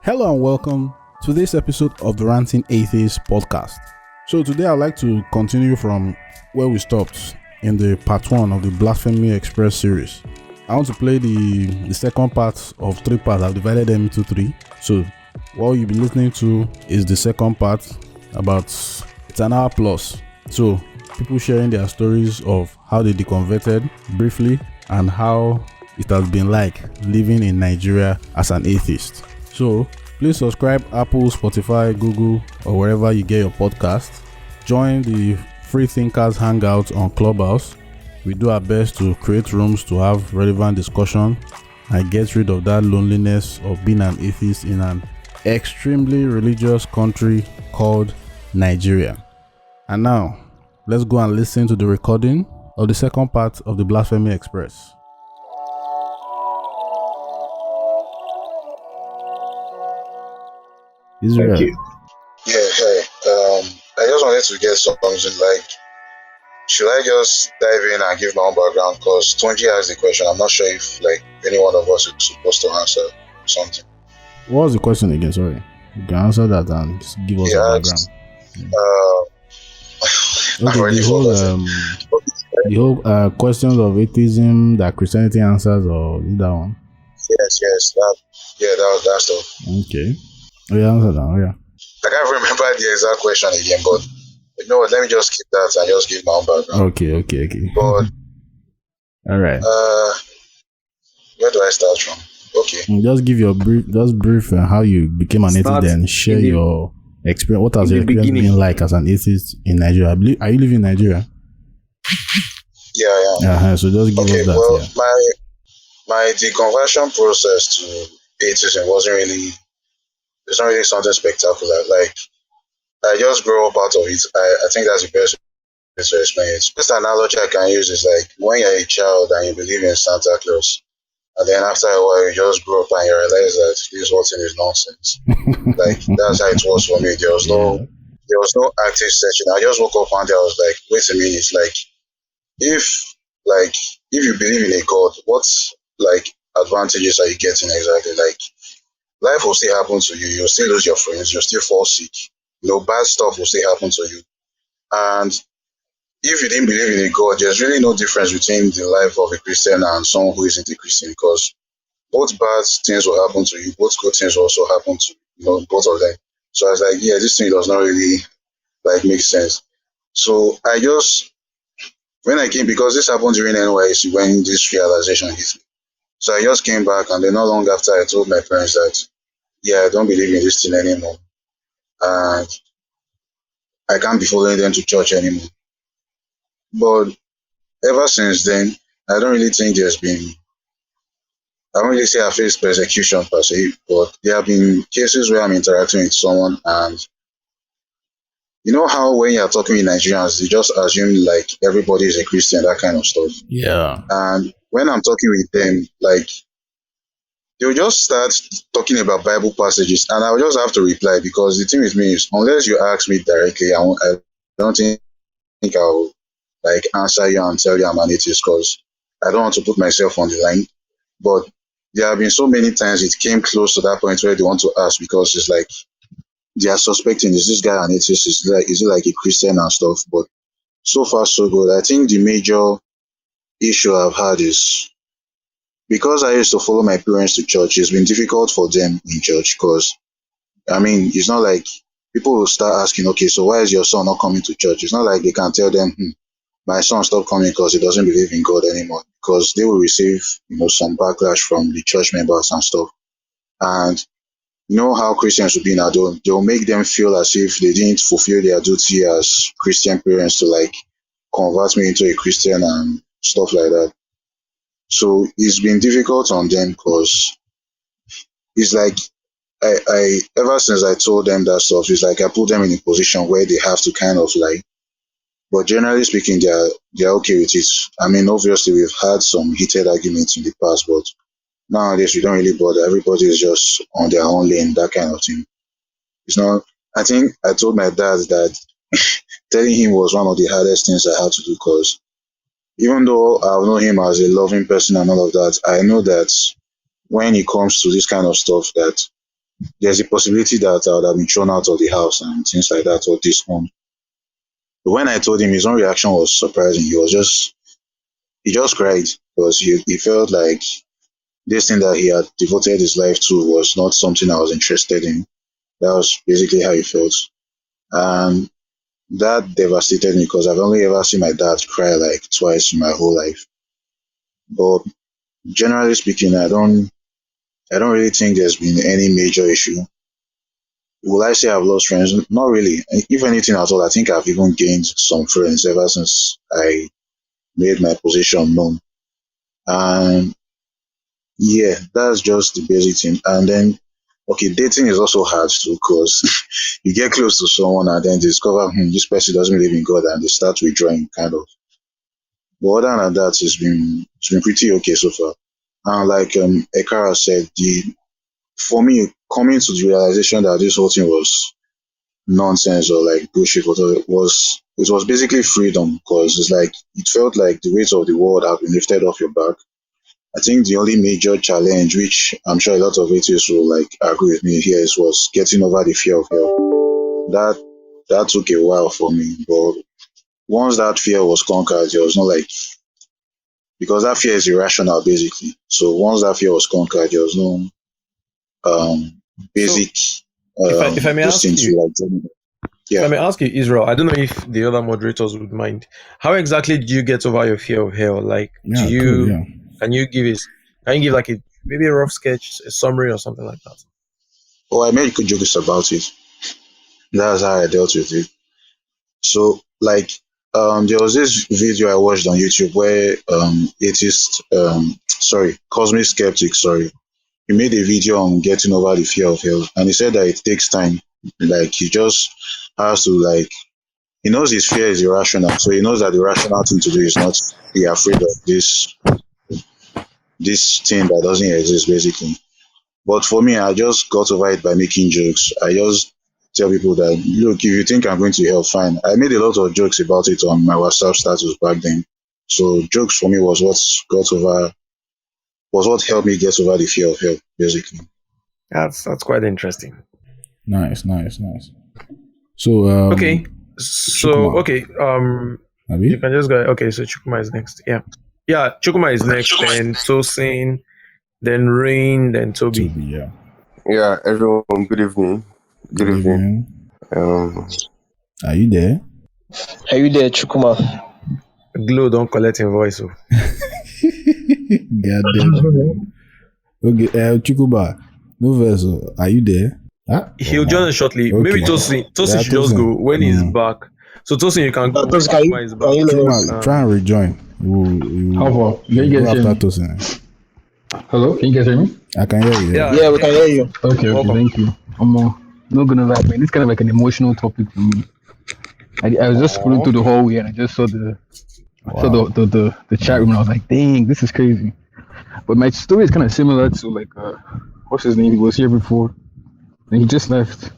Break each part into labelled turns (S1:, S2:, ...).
S1: Hello and welcome to this episode of the Ranting Atheist podcast. So today I'd like to continue from where we stopped in the part 1 of the Blasphemy Express series. I want to play the second part of 3 parts. I've divided them into 3. So what you'll be listening to is the second part, it's an hour plus. So people sharing their stories of how they deconverted briefly and how it has been like living in Nigeria as an atheist. So please subscribe Apple, Spotify, Google, or wherever you get your podcast. Join the Free Thinkers Hangout on Clubhouse. We do our best to create rooms to have relevant discussion and get rid of that loneliness of being an atheist in an extremely religious country called Nigeria. And now, let's go and listen to the recording of the second part of the Blasphemy Express.
S2: Thank you. Yeah, hey. I just wanted to get something like, should I just dive in and give my own background? Because Tunji asked the question. I'm not sure if any one of us is supposed to answer something.
S1: What was the question again? Sorry. You can answer that and just give us a background. The whole questions of atheism that Christianity answers, or that one?
S2: Yes. That stuff.
S1: Okay. Oh, yeah, answer that. Oh, yeah.
S2: I can't remember the exact question again, but you know what? Let me just skip that and just give my own background.
S1: Okay.
S2: But
S1: all right.
S2: Where do I start from? Okay.
S1: Just give your brief how you became an atheist, then share your experience. What has your experience been like as an atheist in Nigeria? Are you living in Nigeria?
S2: Yeah, I am.
S1: So just give us that.
S2: Well, my deconversion process to atheism it's not really something spectacular. I just grew up out of it. I think that's the best way to explain it. Best analogy I can use is like when you're a child and you believe in Santa Claus, and then after a while you just grow up and you realize that this whole thing is nonsense. That's how it was for me. There was no active searching. I just woke up one day. I was like, wait a minute. If you believe in a God, what advantages are you getting exactly? Life will still happen to you. You'll still lose your friends. You'll still fall sick. Bad stuff will still happen to you. And if you didn't believe in a God, there's really no difference between the life of a Christian and someone who isn't a Christian, because both bad things will happen to you. Both good things will also happen to both of them. So I was like, yeah, this thing does not really make sense. So I just, when I came, because this happened during NYC when this realization hit me. So I just came back, and then not long after I told my parents that, yeah, I don't believe in this thing anymore. And I can't be following them to church anymore. But ever since then, I don't really think I don't really say I faced persecution per se, but there have been cases where I'm interacting with someone, and you know how when you're talking with Nigerians, they just assume everybody is a Christian, that kind of stuff.
S1: Yeah.
S2: And when I'm talking with them, they'll just start talking about Bible passages, and I'll just have to reply, because the thing with me is, unless you ask me directly, I don't think I'll answer you and tell you I'm an atheist, because I don't want to put myself on the line. But there have been so many times it came close to that point where they want to ask, because it's they are suspecting, is this guy an atheist? Is he like a Christian and stuff? But so far so good. I think the major issue I've had is, because I used to follow my parents to church, it's been difficult for them in church, because it's not like people will start asking, okay, so why is your son not coming to church? It's not like they can tell them, my son stopped coming because he doesn't believe in God anymore, because they will receive some backlash from the church members and stuff. And you know how Christians will be now, they'll make them feel as if they didn't fulfill their duty as Christian parents to convert me into a Christian and stuff like that. So it's been difficult on them, because it's I ever since I told them that stuff, it's I put them in a position where they have to kind of but generally speaking, they're okay with it. Obviously we've had some heated arguments in the past, but nowadays we don't really bother. Everybody is just on their own lane, that kind of thing. It's not. I think I told my dad that telling him was one of the hardest things I had to do, because even though I know him as a loving person and all of that, I know that when it comes to this kind of stuff, that there's a possibility that I would have been thrown out of the house and things like that, or disowned. But when I told him, his own reaction was surprising. He just cried because he felt like this thing that he had devoted his life to was not something I was interested in. That was basically how he felt. And that devastated me because I've only ever seen my dad cry like twice in my whole life. But generally speaking, I don't really think there's been any major issue. Will I say I've lost friends? Not really. If anything at all, I think I've even gained some friends ever since I made my position known. And yeah, that's just the basic thing. And then, okay, dating is also hard too because you get close to someone and then discover this person doesn't believe in God and they start withdrawing, kind of. But other than that, it's been pretty okay so far. And like Ekara said, for me, coming to the realization that this whole thing was nonsense or like bullshit, whatever it was basically freedom because it's like it felt like the weight of the world had been lifted off your back. I think the only major challenge, which I'm sure a lot of atheists will like agree with me here, was getting over the fear of hell. That took a while for me, but once that fear was conquered, there was no like, because that fear is irrational basically. So once that fear was conquered, there was no basic
S3: if I may ask you,
S2: yeah.
S3: If I may ask you, Israel, I don't know if the other moderators would mind. How exactly do you get over your fear of hell? Like, can you give like maybe a rough sketch, a summary, or something like that?
S2: Oh, I made good jokes about it. That's how I dealt with it. So, like, there was this video I watched on YouTube where cosmic skeptic, he made a video on getting over the fear of hell, and he said that it takes time. Like, he just has to, like, he knows his fear is irrational, so he knows that the rational thing to do is not be afraid of this thing that doesn't exist, basically. But for me, I just got over it by making jokes. I just tell people that, look, if you think I'm going to hell, fine. I made a lot of jokes about it on my WhatsApp status back then. So jokes for me was what helped me get over the fear of hell, basically.
S3: That's quite interesting.
S1: Nice. So
S3: okay. So Chukuma. You can just go. Okay, so Chukuma is next. Yeah, Chukuma is next. Then Tosin, then Rain, then Toby.
S4: Yeah, everyone. Good evening. Good evening.
S1: Are you there?
S5: Are you there, Chukuma?
S3: Glow don't collect your voice. Oh.
S1: Goddamn. Okay, Chukuma, no vessel. Are you there? Huh?
S3: He'll join us shortly. Okay. Maybe Tosin should just go when he's back. So Tosin, you can go.
S1: Chukuma, try and rejoin.
S6: How far? You guys hear me?
S1: Tosin.
S6: Hello, can you guys hear me?
S1: I can hear you.
S5: Yeah, we can hear you.
S6: Okay, thank you. I'm not gonna lie, man. It's kind of like an emotional topic for me. I was just scrolling through the hallway and I just saw the chat room and I was like, dang, this is crazy. But my story is kind of similar to like what's his name? He was here before and he just left.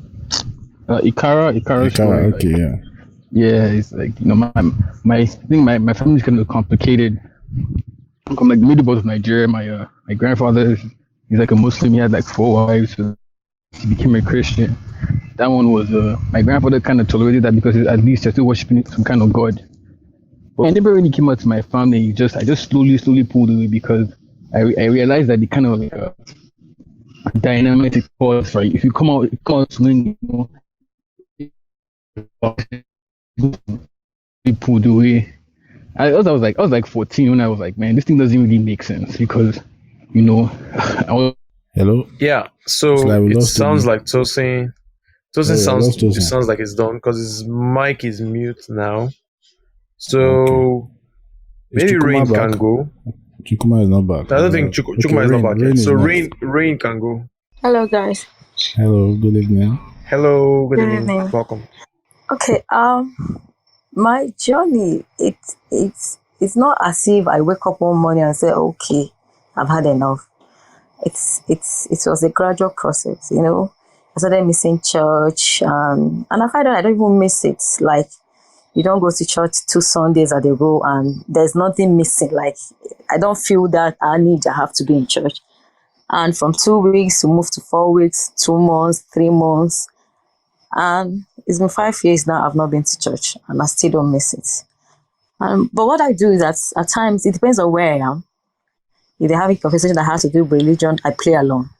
S6: Ikara story,
S1: okay,
S6: like, yeah, it's like, you know, my family's kind of complicated. I'm like middle of Nigeria. My grandfather, he's like a Muslim. He had like 4 wives. So he became a Christian. That one was my grandfather kind of tolerated that because at least they're still worshiping some kind of God. But I never really came out to my family. I just slowly pulled away because I realized that the kind of like dynamic it causes, right? If you come out swinging, you know, pulled away. I was like 14 when I was like, man, this thing doesn't really make sense because, you know,
S1: Hello?
S3: Yeah, so it sounds like Tosin sounds like it's done because his mic is mute now. So maybe Rain can go.
S1: Chukuma is not back.
S3: I don't think Chukuma is not back yet. So Rain can go.
S7: Hello, guys.
S1: Hello, good evening.
S3: Hello, good evening. Welcome.
S7: Okay, my journey, it's not as if I wake up one morning and say, okay, I've had enough. It was a gradual process, you know. I started missing church, and I find that I don't even miss it. Like, you don't go to church 2 Sundays at a row and there's nothing missing. Like, I don't feel that I have to be in church. And from 2 weeks to move to 4 weeks, 2 months, 3 months. And it's been 5 years now I've not been to church and I still don't miss it. But what I do is that at times, it depends on where I am. If they're having a conversation that has to do with religion, I play along.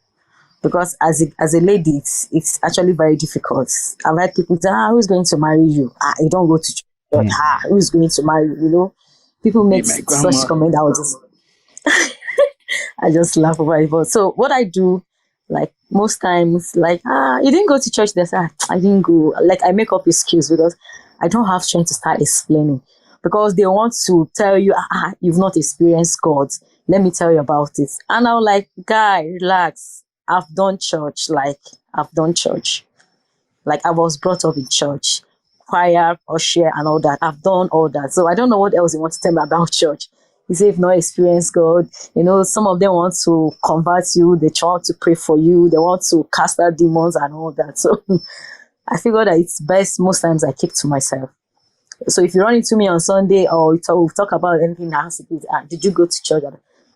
S7: Because as a lady, it's actually very difficult. I've had people say, who's going to marry you? You don't go to church. Who's going to marry you? You know, people make such comment. I just laugh about it. But so what I do, like most times, like, you didn't go to church. They say, I didn't go. Like I make up excuse because I don't have strength to start explaining. Because they want to tell you, you've not experienced God. Let me tell you about it. And I'm like, guy, relax. I've done church. Like I was brought up in church, choir, usher, and all that. I've done all that. So I don't know what else you want to tell me about church. You say you've not experienced God. You know, some of them want to convert you. They want to pray for you. They want to cast out demons and all that. So I figure that it's best most times I keep to myself. So if you run into me on Sunday or we talk about anything that has to do with, did you go to church?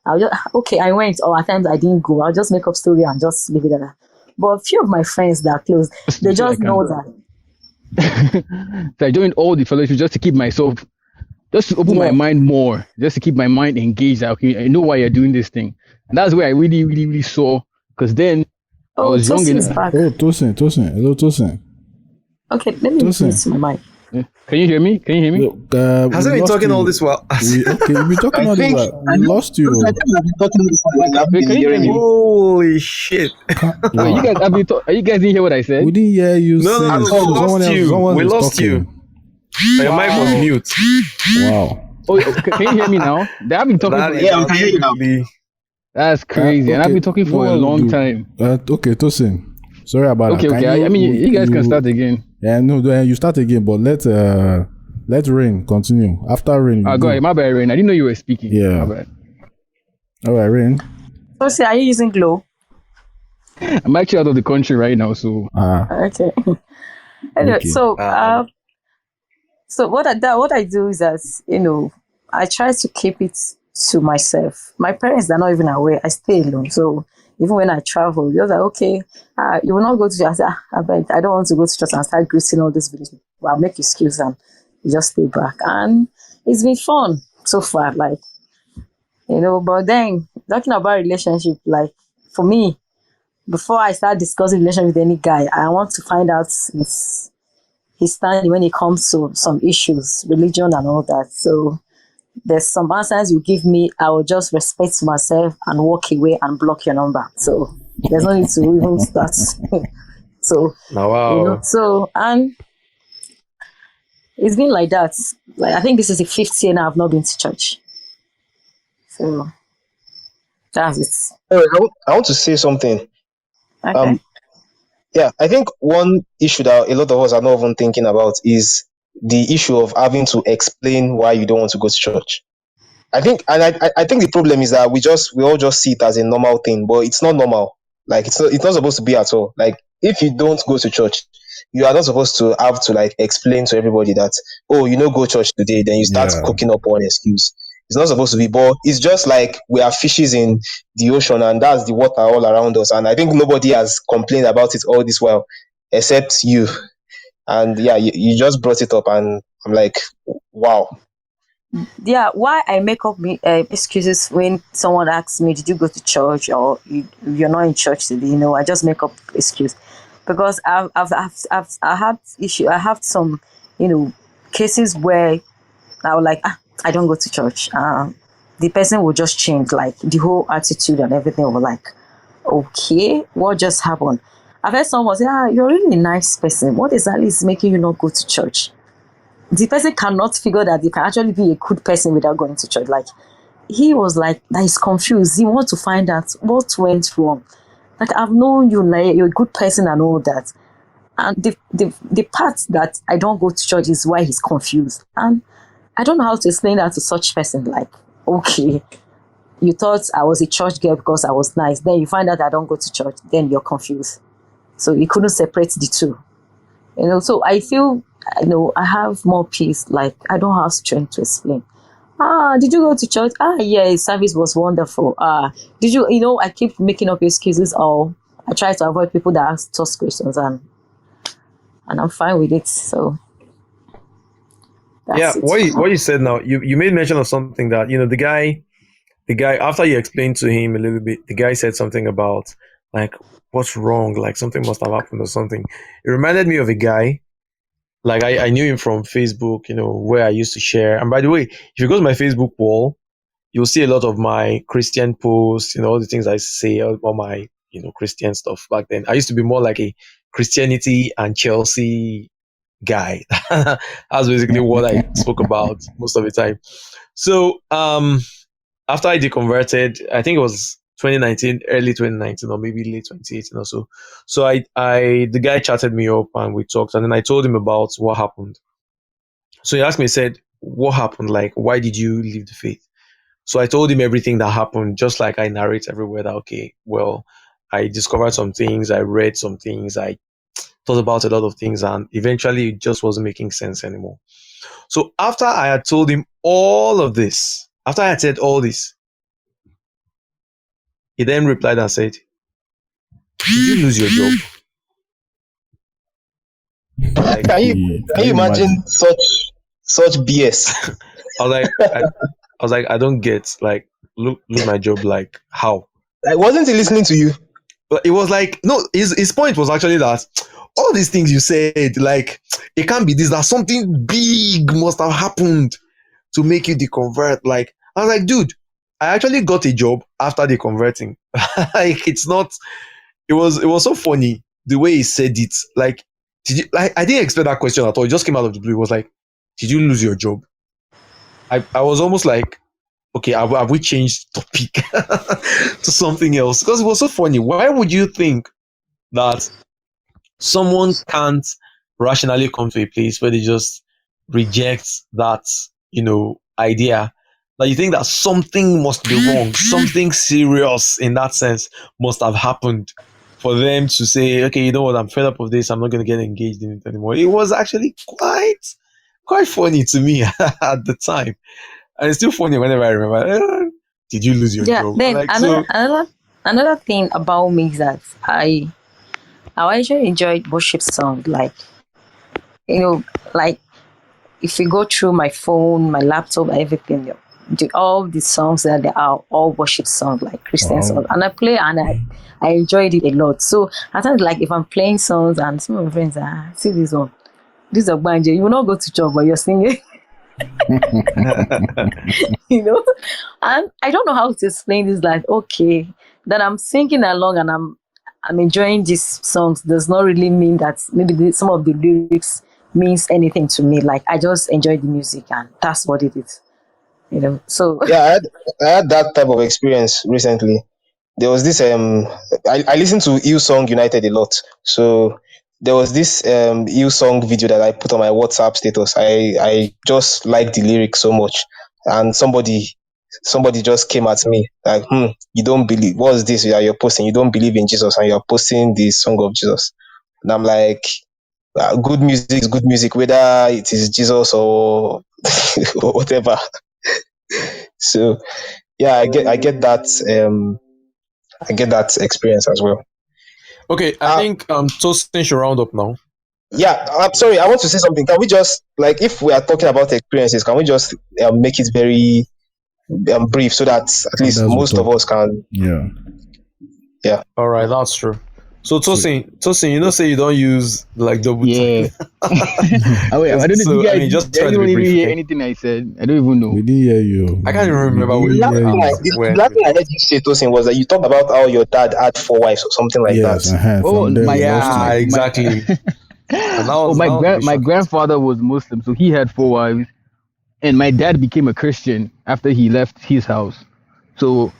S7: I'll just, okay, I went, or at times I didn't go. I'll just make up story and just leave it at that. But a few of my friends that are close, they just know that.
S6: So I joined all the fellowships just to keep myself, just to open my mind more, just to keep my mind engaged. Okay, I know why you're doing this thing. And that's where I really, really, really saw, because then I was young enough.
S1: Tosin. Hello, Tosin.
S7: Okay, let me listen to my mic.
S6: Yeah. Can you hear me?
S3: Look, hasn't been talking all this while?
S1: We've been talking all this while. We lost you.
S6: Can you hear me?
S3: Holy shit!
S6: Wait, you guys didn't hear what I said?
S1: We didn't hear you.
S3: No, we lost you. Your mic was mute.
S1: Wow.
S6: Oh, can you hear me now? They have been talking.
S5: I can hear you now.
S6: That's crazy, and I've been talking for a long time.
S1: Okay, Tosin. Sorry about that.
S6: Okay. I mean, you guys can start again.
S1: Yeah, no, you start again, but let Rain continue. After Rain,
S6: go ahead. My bad, Rain. I didn't know you were speaking.
S1: Yeah.
S6: My bad.
S1: All right, Rain.
S7: So, are you using Glow?
S6: I'm actually out of the country right now, so.
S7: Okay. Anyway,
S1: Okay.
S7: So what I do is that, you know, I try to keep it to myself. My parents are not even aware. I stay alone, so. Even when I travel, you're like, okay, you will not go to church. I say, I don't want to go to church and start greeting all these village people. I'll make excuse and you just stay back. And it's been fun so far, like, you know, but then talking about relationship, like for me, before I start discussing relationship with any guy, I want to find out his standing when it comes to some issues, religion and all that. So there's some answers you give me, I will just respect myself and walk away and block your number. So there's no need to even start. So,
S3: wow.
S7: You know, so, and it's been like that. Like, I think this is the 5th year now I've not been to church. So that's it.
S5: I want to say something.
S7: Okay.
S5: Yeah, I think one issue that a lot of us are not even thinking about is the issue of having to explain why you don't want to go to church. I think the problem is that we all just see it as a normal thing, but it's not normal. Like it's not supposed to be at all. Like if you don't go to church, you are not supposed to have to like explain to everybody that, oh, you know, go church today, then you start cooking up one excuse. It's not supposed to be, but it's just like we are fishes in the ocean and that's the water all around us. And I think nobody has complained about it all this while except you. And yeah, you just brought it up and I'm like, wow.
S7: Yeah, why I make up excuses when someone asks me, did you go to church or you're not in church today? You know, I just make up excuse because I had issue. I have some, you know, cases where I was like, I don't go to church. The person will just change, like the whole attitude and everything. Was like, okay, what just happened? I've heard someone say, you're really a nice person. What exactly is making you not go to church? The person cannot figure that they can actually be a good person without going to church. Like, he was like, that is confused. He wants to find out what went wrong. Like, I've known you, like, you're a good person and all that. And the part that I don't go to church is why he's confused. And I don't know how to explain that to such person. Like, okay, you thought I was a church girl because I was nice. Then you find out I don't go to church. Then you're confused. So you couldn't separate the two. You know, so I feel, you know, I have more peace. Like, I don't have strength to explain. Did you go to church? Yeah, service was wonderful. Did you, I keep making up excuses, or I try to avoid people that ask tough questions, and I'm fine with it. So
S3: Yeah,
S7: that's it.
S3: what you said now, you made mention of something that, the guy, after you explained to him a little bit, the guy said something about, like, what's wrong, like something must have happened or something. It reminded me of a guy, like I knew him from Facebook, where I used to share. And by the way, if you go to my Facebook wall, you'll see a lot of my Christian posts, all the things I say, all my, Christian stuff back then. I used to be more like a Christianity and Chelsea guy. That's basically what I spoke about most of the time. So after I deconverted, I think it was 2019, early 2019, or maybe late 2018 or so. So the guy chatted me up and we talked, and then I told him about what happened. So he asked me, he said, what happened? Like, why did you leave the faith? So I told him everything that happened, just like I narrate everywhere that, okay, well, I discovered some things, I read some things, I thought about a lot of things, and eventually it just wasn't making sense anymore. So after I had told him all of this, after I had said all this, he then replied and said, did you lose your job?
S5: Like, can you imagine such BS?
S3: I was like, I don't get, like, lose my job, like, how?
S5: Like, wasn't he listening to you?
S3: But it was like, no, his point was actually that all these things you said, like, it can't be this, that something big must have happened to make you deconvert. Like, I was like, dude, I actually got a job after deconverting. Like, it's not, it was so funny the way he said it. Like, I didn't expect that question at all. It just came out of the blue. It was like, did you lose your job? I was almost like, okay, have we changed topic to something else? Because it was so funny. Why would you think that someone can't rationally come to a place where they just reject that, idea? That you think that something must be wrong, something serious in that sense must have happened for them to say, okay, you know what, I'm fed up of this, I'm not going to get engaged in it anymore. It was actually quite funny to me at the time. And it's still funny whenever I remember, did you lose your job?
S7: Then
S3: like,
S7: another thing about me is that I actually enjoyed worship songs. Like, like if you go through my phone, my laptop, everything, all the songs that they are all worship songs, like Christian songs, and I play and I enjoyed it a lot. So I think, like, if I'm playing songs and some of my friends see this one, this is a banjo, you will not go to church, but you're singing. And I don't know how to explain this. Like, okay, that I'm singing along and I'm enjoying these songs does not really mean that maybe some of the lyrics means anything to me. Like, I just enjoy the music and that's what it is. So
S5: yeah, I had that type of experience recently. There was this I listened to Hillsong United a lot. So there was this Hillsong video that I put on my WhatsApp status. I just liked the lyrics so much, and somebody just came at me like, you don't believe, what's this that you're posting? You don't believe in Jesus and you're posting the song of Jesus. And I'm like, good music is good music, whether it is Jesus or or whatever. So yeah, I get that I get that experience as well.
S3: Okay, I think Tosin should round up now.
S5: Yeah, I'm sorry, I want to say something. Can we just, like, if we are talking about experiences, can we just make it very brief so that at least most of us can. Yeah.
S3: All right, that's true. So Tosin, say you don't use like double.
S6: Yeah. I don't know if you guys
S3: just try to be brief.
S6: Hear anything I said. I don't even know.
S1: We didn't hear you.
S3: I can't even remember what you
S5: The last thing I heard you say, Tosin, was that you talked about how your dad had 4 wives or something like that.
S6: Oh,
S3: exactly.
S6: My grandfather was Muslim, so he had 4 wives, and my dad became a Christian after he left his house. So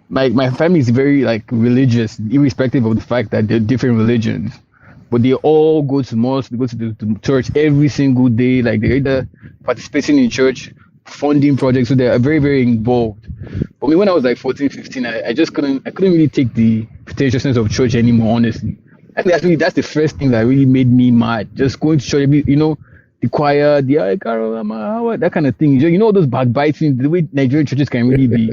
S6: my family is very religious, irrespective of the fact that they're different religions. But they all go to mosque, they go to the church every single day. Like, they're either participating in church, funding projects, so they're very, very involved. But me, when I was 14, 15, I just couldn't really take the pretentiousness of church anymore, honestly. I think that's the first thing that really made me mad. Just going to church, the choir, that kind of thing. You know, those backbiting, the way Nigerian churches can really be.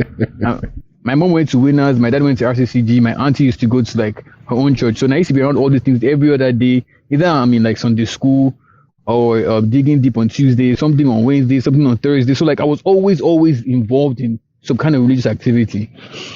S6: My mom went to Winners, my dad went to RCCG, my auntie used to go to like her own church. So I used to be around all these things every other day. Either I'm in like Sunday school or digging deep on Tuesday, something on Wednesday, something on Thursday. So like I was always involved in some kind of religious activity,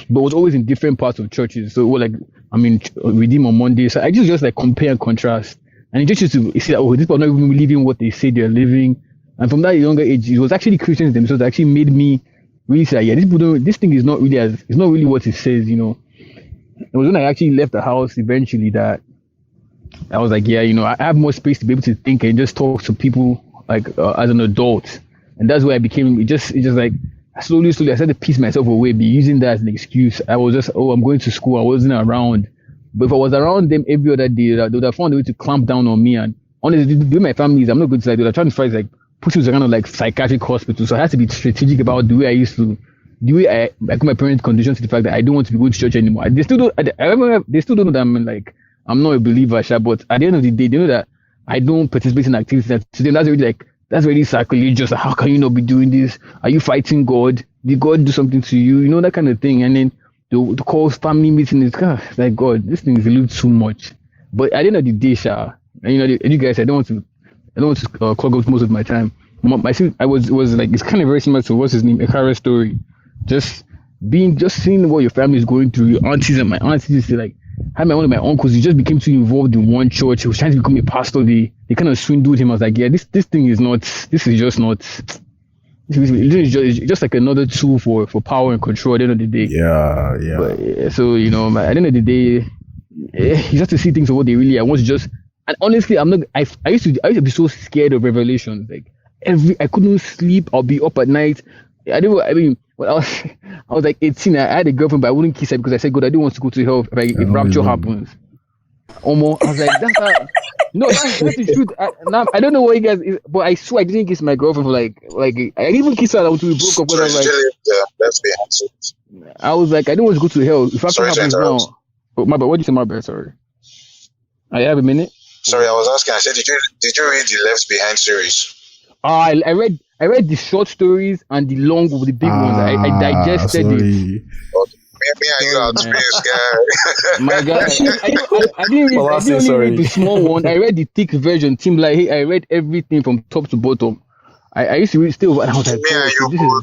S6: but was always in different parts of churches. So like Redeem on Monday. So I just like compare and contrast. And it just used to see that, oh, these people are not even living what they say they're living. And from that younger age, it was actually Christians themselves that actually made me really say, yeah, this thing is not really what it says, you know. It was when I actually left the house eventually that I was like, yeah, you know, I have more space to be able to think and just talk to people like as an adult. And that's where I became, it just like, slowly, I started to piece myself away, be using that as an excuse. I was just, I'm going to school, I wasn't around. But if I was around them every other day, they would have found a way to clamp down on me. And honestly, the way my family is, I'm not going to say, they were trying to fight, like, put you to kind of like psychiatric hospital. So I had to be strategic about the way I got my parents conditioned to the fact that I don't want to be going to church anymore. They still don't know that I'm not a believer, but at the end of the day, they know that I don't participate in activities that to them that's really sacrilegious. How can you not be doing this? Are you fighting God? Did God do something to you? You know, that kind of thing. And then the call family meeting is like, God, this thing is a little too much. But at the end of the day, and you know, you guys, I don't want to clog up most of my time. I was like, it's kind of very similar to what's his name, Ekara's story. Just seeing what your family is going through. Your aunties and my aunties, like, I had one of my uncles, he just became too involved in one church. He was trying to become a pastor. They kind of swindled him. I was like, yeah, this thing is not, this is just like another tool for power and control at the end of the day.
S1: Yeah.
S6: But, so, you know, at the end of the day, you have to see things for what they really are. And honestly, I used to be so scared of revelations. Like, I couldn't sleep. I'll be up at night. When I was like 18, I had a girlfriend, but I wouldn't kiss her because I said, God, I don't want to go to hell if rapture happens. Almost, I was like, that's the truth. I don't know what you guys is, but I swear I didn't kiss my girlfriend for like I didn't even kiss her until we broke up. But I was like, I was like, I don't want to go to hell if rapture happens now. But my bad, what did you say, my bad? Sorry. I have a minute.
S2: Sorry, I was asking. I said, did you read the Left Behind series?
S6: I read the short stories and the big ones. I digested it.
S2: Me and you are space guy.
S6: My guy, I didn't read the small one. I read the thick version. Team like, hey, I read everything from top to bottom. I used to read still, and I was like,
S2: me and you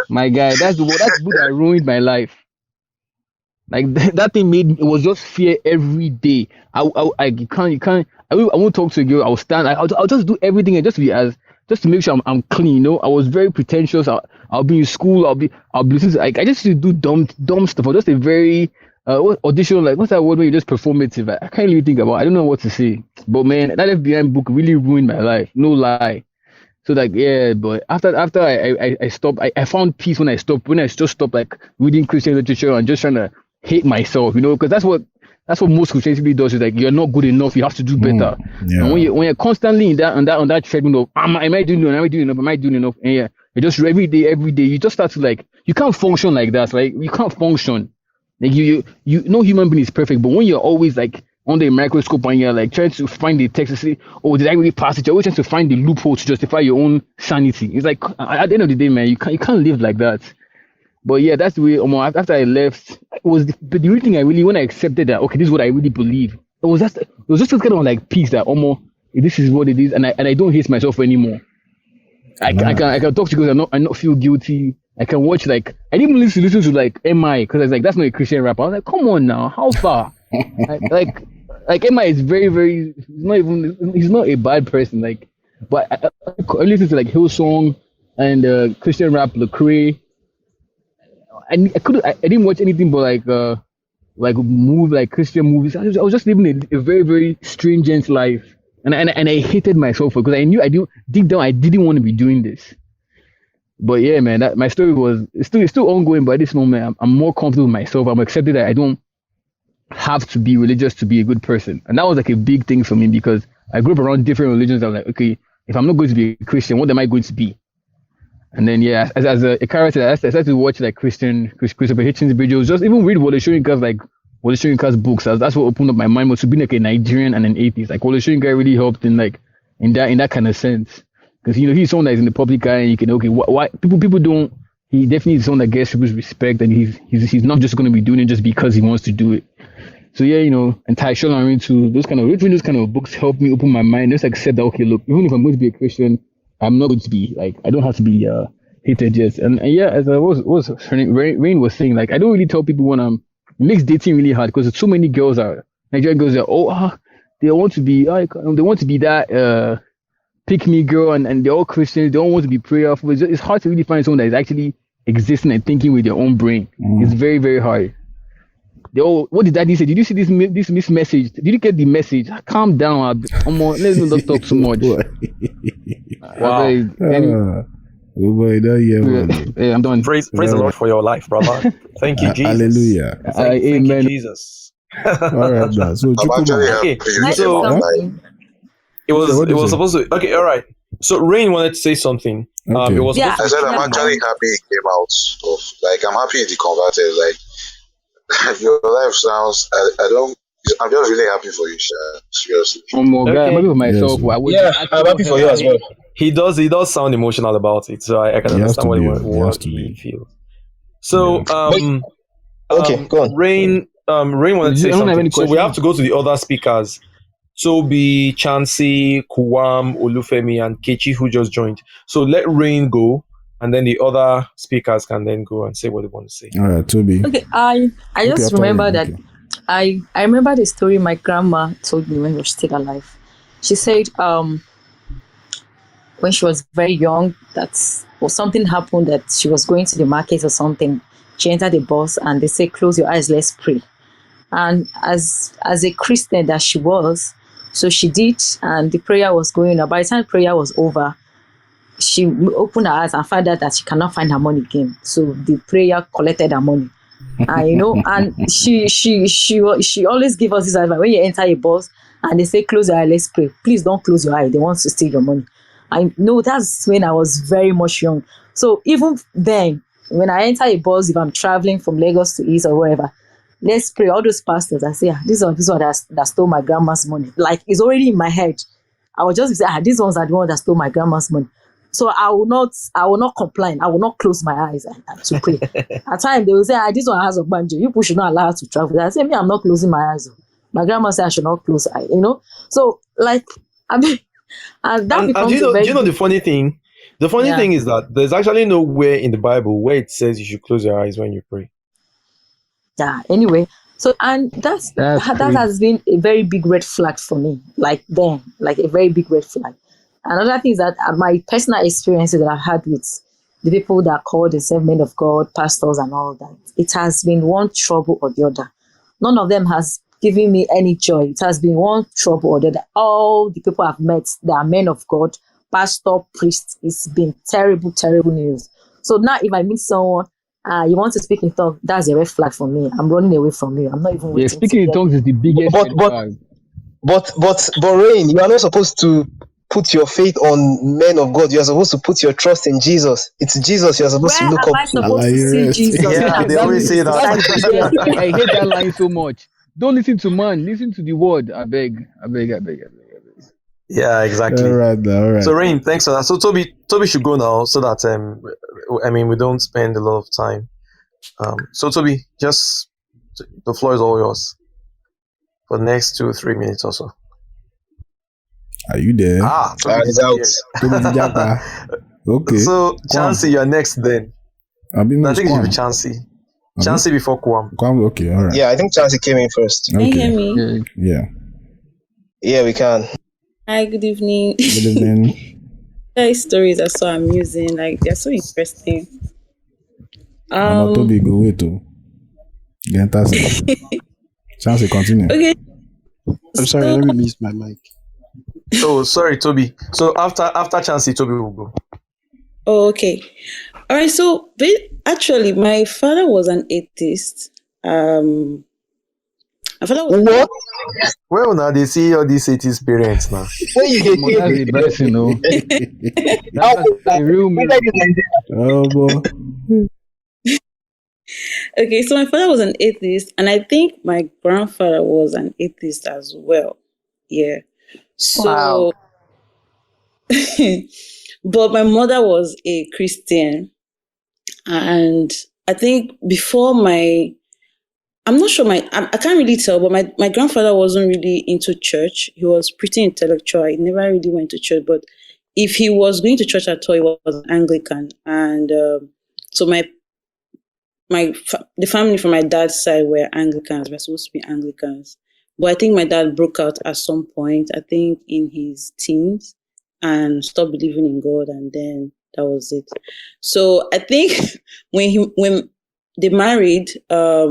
S6: my guy, that's the book that ruined my life. Like that thing it was just fear every day. I won't talk to a girl. I'll stand. I'll just do everything and just to make sure I'm clean. You know, I was very pretentious. I'll be in school. I'll be listening to, like, I just used to do dumb stuff. Or just a very audition. Like, what's that word when you just performative? I can't really think about. I don't know what to say. But man, that Left Behind book really ruined my life. No lie. So like, yeah, but after I stopped, I found peace when I just stopped like reading Christian literature and just trying to hate myself, you know, because that's what most Christianity does, is like, you're not good enough, you have to do better. Yeah. And when you're constantly in that on that treadmill of am I doing enough? And yeah, you just every day, you just start to like, you can't function like that, right? You can't function. Like you no human being is perfect, but when you're always like under a microscope and you're like trying to find the text to say, oh, did I really pass it? You're always trying to find the loophole to justify your own sanity. It's like, at the end of the day, man, you can't live like that. But yeah, that's the way. After I left, it was the real thing when I accepted that, okay, this is what I really believe. It was just kind of like peace that this is what it is, and I don't hate myself anymore. I can talk to you because I not feel guilty. I can watch, like, I didn't even listen to like MI because I was like, that's not a Christian rapper. I was like, come on now, how far? like MI is very, very. He's not a bad person. Like, but I listen to like Hillsong and Christian rap, Lecrae. And I didn't watch anything but like Christian movies. I was just living a very, very stringent life, and I hated myself because I knew deep down I didn't want to be doing this. But yeah, man, my story it's still ongoing. But at this moment, I'm more comfortable with myself. I'm accepted that I don't have to be religious to be a good person, and that was like a big thing for me because I grew up around different religions. I was like, okay, if I'm not going to be a Christian, what am I going to be? And then yeah, as a character, I started to watch like Christopher Hitchens videos, just even read Wole Soyinka's books. That's what opened up my mind, was to be like a Nigerian and an atheist. Like Wole Soyinka really helped in like in that kind of sense. Because he's someone that is in the public eye, and you can why people don't. He definitely is someone that gets people's respect, and he's not just going to be doing it just because he wants to do it. So yeah, and Taisho and too, reading those kind of books help me open my mind. Just accept that, okay, look, even if I'm going to be a Christian, I'm not going to be I don't have to be hated yet. And yeah, as I was Rain was saying, I don't really tell people when it makes dating really hard because so many girls Nigerian girls are they want to be that pick me girl, and they're all Christians. They don't want to be prayerful. It's hard to really find someone that is actually existing and thinking with their own brain. It's very, very hard. What did Daddy say? Did you see this message? Did you get the message? Calm down. Let's not talk too much.
S3: Wow.
S6: I'm done.
S3: Praise the Lord for your life, brother. Thank you, Jesus.
S1: Hallelujah.
S3: Thank you, Jesus.
S1: All right, now. So
S3: it was supposed to. Okay, all right. So Rain wanted to say something.
S1: Okay.
S3: It was
S2: I said I'm actually happy it came out. I'm happy it converted. Your life sounds. I'm just really happy for you, Sha. Seriously.
S6: Guy, I'm happy for myself.
S5: Yes. I'm happy for you as well.
S3: He does sound emotional about it, so I can understand what he feels. So
S5: okay, go on.
S3: Rain wanted to say something. So we have to go to the other speakers. Toby, Chansey, Kuwam, Olufemi, and Kechi, who just joined. So let Rain go, and then the other speakers can then go and say what they want to say.
S1: All right, Toby.
S7: Okay, I just remember that. I remember the story my grandma told me when we were still alive. She said when she was very young something happened, that she was going to the market or something. She entered the bus and they say, close your eyes, let's pray. And as a Christian that she was, so she did, and the prayer was going on. By the time prayer was over, she opened her eyes and found out that she cannot find her money again. So the prayer collected her money. And and she always give us this advice: when you enter a bus and they say close your eye, let's pray, please don't close your eye, they want to steal your money. I know that's when I was very much young. So even then, when I enter a bus, if I'm traveling from Lagos to East or wherever, let's pray. All those pastors, I say, this one that stole my grandma's money. It's already in my head. I will just say, these ones are the ones that stole my grandma's money. So I will not complain. I will not close my eyes to pray. At times they will say, this one has a banjo. You should not allow her to travel. I say, I'm not closing my eyes. My grandma said I should not close eyes. So and that becomes.
S3: Do you know the funny thing? The funny thing is that there's actually nowhere in the Bible where it says you should close your eyes when you pray.
S7: Yeah. Anyway, so and that has been a very big red flag for me. A very big red flag. Another thing is that my personal experiences that I've had with the people that call themselves men of God, pastors, and all that, it has been one trouble or the other. None of them has given me any joy. It has been one trouble or the other. All the people I've met that are men of God, pastor, priest, it's been terrible, terrible news. So now if I meet someone, you want to speak in tongues, that's a red flag for me. I'm running away from you. I'm not even waiting.
S6: Yeah, speaking in tongues is the biggest red flag.
S5: But Rain, you are not supposed to put your faith on men of God. You are supposed to put your trust in Jesus. It's Jesus you are supposed to look up to.
S7: Where am I supposed to see Jesus?
S3: Yeah, they always say that.
S6: I hate that line so much. Don't listen to man, listen to the word. I beg.
S3: Yeah, exactly.
S1: All right.
S3: So Rain, thanks for that. So Toby should go now, so that we don't spend a lot of time. So Toby, just the floor is all yours for the next 2-3 minutes or so.
S1: Are you there?
S5: He's out.
S1: Okay.
S3: So Chansey, you're next then.
S1: I think
S3: it should be Chansey. Chansey before Kwam.
S1: Okay, all right.
S5: Yeah, I think Chansey came in first.
S1: Okay.
S8: Can you hear me?
S1: Yeah.
S5: Yeah, we can.
S8: Hi, good evening.
S1: Good evening.
S8: These stories are so amusing. They're so interesting.
S1: Toby, go wait to. Chansey, continue.
S8: Okay.
S9: I'm sorry, let me mute my mic.
S3: Oh, sorry, Toby. So after Chansey, Toby will go.
S8: Oh, okay. All right. So actually, my father was an atheist. My father was
S5: what?
S3: Well, now they see all these atheist parents now.
S6: That's the best, That's a real man.
S1: Oh boy.
S8: Okay, so my father was an atheist, and I think my grandfather was an atheist as well. Yeah. So,
S7: Wow.
S8: But my mother was a Christian, and I think before I'm not sure I can't really tell, but my grandfather wasn't really into church. He was pretty intellectual. He never really went to church, but if he was going to church at all, he was Anglican. And so the family from my dad's side were Anglicans. We're supposed to be Anglicans. But I think my dad broke out at some point, I think in his teens, and stopped believing in God, and then that was it. So I think when they married, I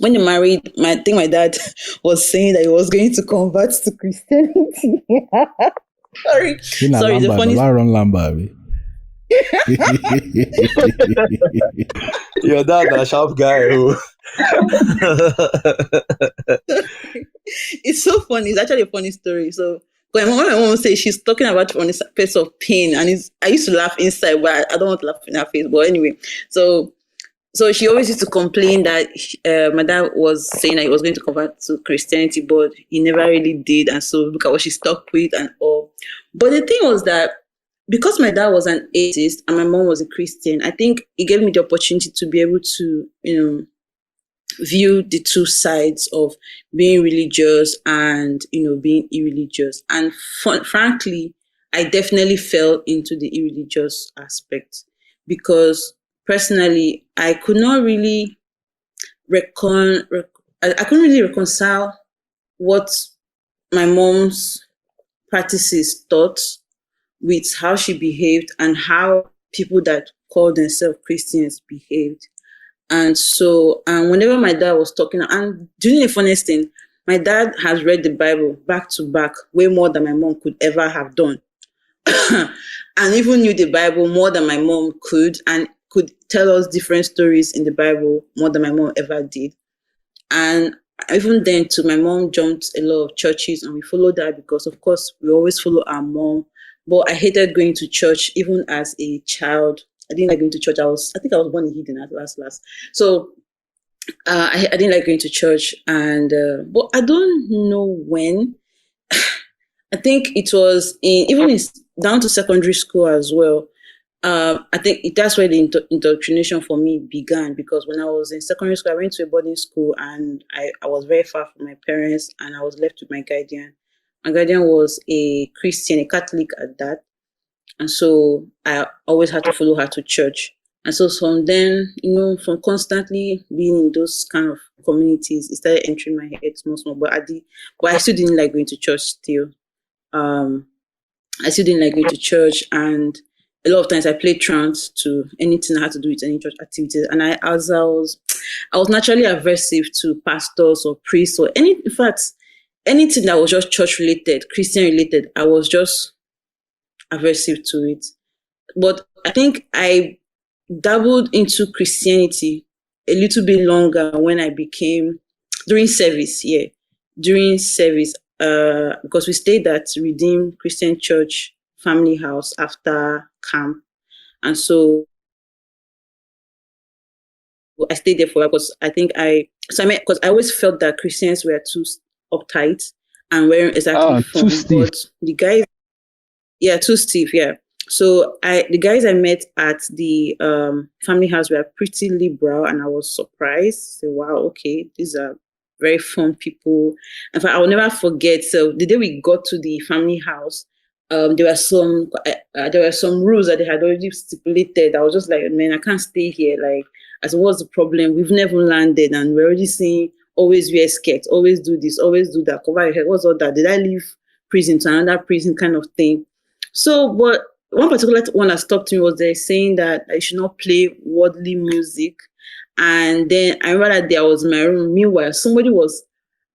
S8: think my dad was saying that he was going to convert to Christianity. Sorry, the funny.
S3: Your dad, a sharp guy.
S8: It's so funny. It's actually a funny story. So when my mom says she's talking about on this face of pain, and I used to laugh inside, but I don't want to laugh in her face. But anyway, so she always used to complain that my dad was saying that he was going to convert to Christianity, but he never really did. And so look at what she stuck with and all. But the thing was that because my dad was an atheist and my mom was a Christian, I think it gave me the opportunity to be able to, view the two sides of being religious and, being irreligious. And frankly, I definitely fell into the irreligious aspect because personally, I could not really I couldn't really reconcile what my mom's practices taught with how she behaved and how people that call themselves Christians behaved. And so, whenever my dad was talking, and doing the funniest thing, my dad has read the Bible back to back way more than my mom could ever have done. And even knew the Bible more than my mom could, and could tell us different stories in the Bible more than my mom ever did. And even then too, my mom jumped a lot of churches and we followed her because of course we always follow our mom. But I hated going to church even as a child. I didn't like going to church. I think I was born in Heathen at last. So I didn't like going to church, and but I don't know when. I think it was even down to secondary school as well. I think that's where the indoctrination for me began, because when I was in secondary school, I went to a boarding school and I was very far from my parents and I was left with my guardian. My guardian was a Christian, a Catholic at that. And so I always had to follow her to church. And so from then, from constantly being in those kind of communities, it started entering my head small. But I still didn't like going to church still. I still didn't like going to church, and a lot of times I played trance to anything I had to do with any church activities. And I was naturally aversive to pastors or priests or in fact, anything that was just church related, Christian related, I was just aversive to it. But I think I dabbled into Christianity a little bit longer when I became during service, because we stayed at Redeemed Christian Church Family House after camp, and so I stayed there for because because I always felt that Christians were too uptight and weren't exactly fun. But the guys, too stiff, So the guys I met at the family house were pretty liberal, and I was surprised. So wow, okay, these are very fun people. In fact, I will never forget. So the day we got to the family house, there were some rules that they had already stipulated. I was just like, man, I can't stay here. Like, I said, what's the problem? We've never landed, and we're already seeing always wear skirts, always do this, always do that, cover your head. What's all that? Did I leave prison to another prison kind of thing? So, but one particular one that stopped me was they saying that I should not play worldly music. And then I remember that day I was in my room. Meanwhile, somebody was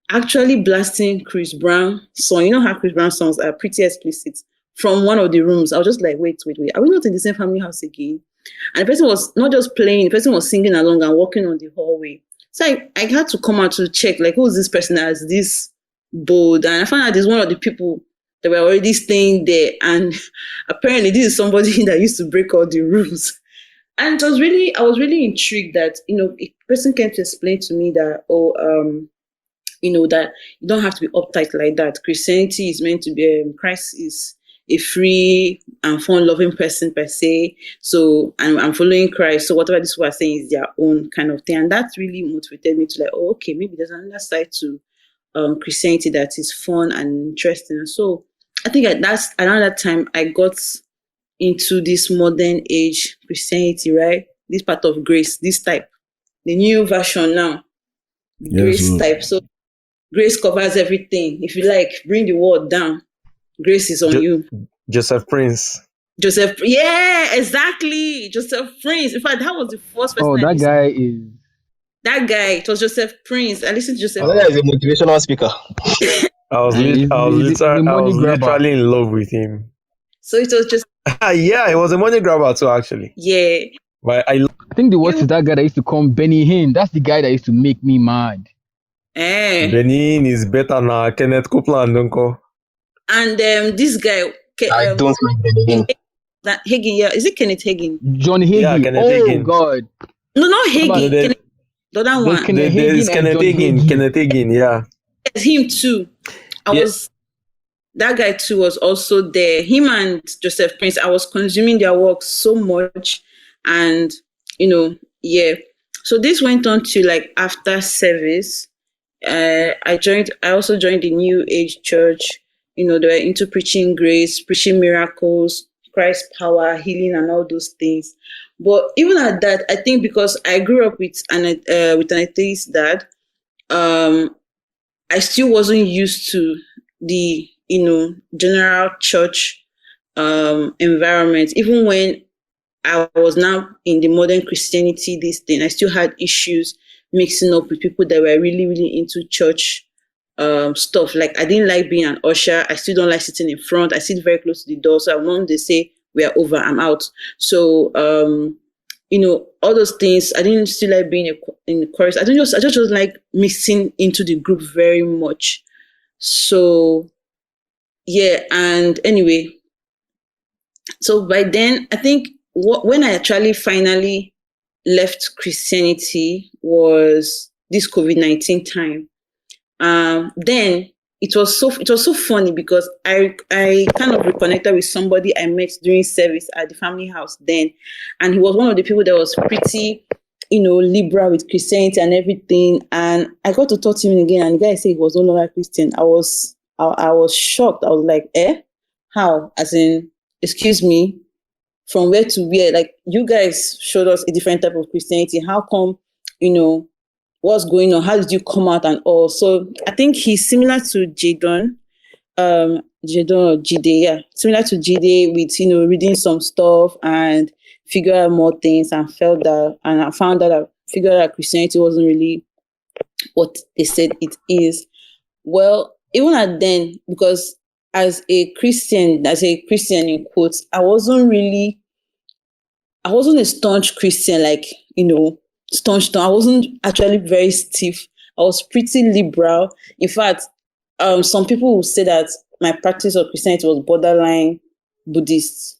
S8: actually blasting Chris Brown song. You know how Chris Brown songs are pretty explicit from one of the rooms. I was just like, wait. Are we not in the same family house again? And the person was not just playing, the person was singing along and walking on the hallway. So I had to come out to check, like, who's this person as this bold? And I found out it's one of the people that were already staying there. And apparently this is somebody that used to break all the rules. And I was really intrigued that, a person came to explain to me that, that you don't have to be uptight like that. Christianity is meant to be, Christ is a free and fun-loving person per se. So I'm following Christ. So whatever these people are saying is their own kind of thing. And that really motivated me to like, oh, okay, maybe there's another side to Christianity that is fun and interesting. And so I think that's around that time I got into this modern age Christianity, right? This part of grace, this type, the new version now, grace type. So grace covers everything. If you like, bring the word down. Grace is on you.
S3: Joseph Prince.
S8: Yeah, exactly. Joseph Prince. In fact, that was the first person.
S6: Oh, that guy is.
S8: That guy. It was Joseph Prince. I listened to Joseph.
S5: That guy is a motivational speaker.
S3: I was literally in love with him.
S8: So it was just.
S3: Yeah, it was a money grabber too, actually.
S8: Yeah.
S3: But
S6: I think the worst is that guy that used to come Benny Hinn. That's the guy that used to make me mad.
S3: Benny Hinn is better now. Kenneth Copeland, don't go.
S8: And this guy.
S5: I don't like Benny Hinn.
S8: That Hagin, yeah. Is it Kenneth Hagin?
S6: John Hagin.
S3: Yeah, Kenneth Hagin.
S6: God.
S8: No, not Hagin. The other one.
S3: There's Kenneth Hagin. Kenneth Hagin, yeah.
S8: It's him too. That guy too was also there. Him and Joseph Prince, I was consuming their work so much. And, yeah. So this went on to like after service. I also joined the New Age Church. They were into preaching grace, preaching miracles, Christ's power, healing, and all those things. But even at that, I think because I grew up with an atheist dad, I still wasn't used to the general church environment. Even when I was now in the modern Christianity, this thing, I still had issues mixing up with people that were really, really into church stuff. Like I didn't like being an usher. I still don't like sitting in front. I sit very close to the door. So when they say we are over, I'm out. So all those things. I didn't still like being in the chorus. I just like mixing into the group very much. So yeah, and anyway, so by then I think when I actually finally left Christianity was this COVID-19 time. Then it was so funny because I kind of reconnected with somebody I met during service at the family house then, and he was one of the people that was pretty, liberal with Christianity and everything. And I got to talk to him again, and the guy said he was no longer Christian. I was shocked. I was like, how? As in, excuse me, from where to where? Like you guys showed us a different type of Christianity. How come, what's going on? How did you come out and all? So I think he's similar to Jaydon, Jaydon or Jide, yeah. Similar to Jide with, reading some stuff and figure out more things and figured out Christianity wasn't really what they said it is. Well, even at then, because as a Christian in quotes, I wasn't a staunch Christian, like, staunch. I wasn't actually very stiff. I was pretty liberal. In fact, some people will say that my practice of Christianity was borderline Buddhist.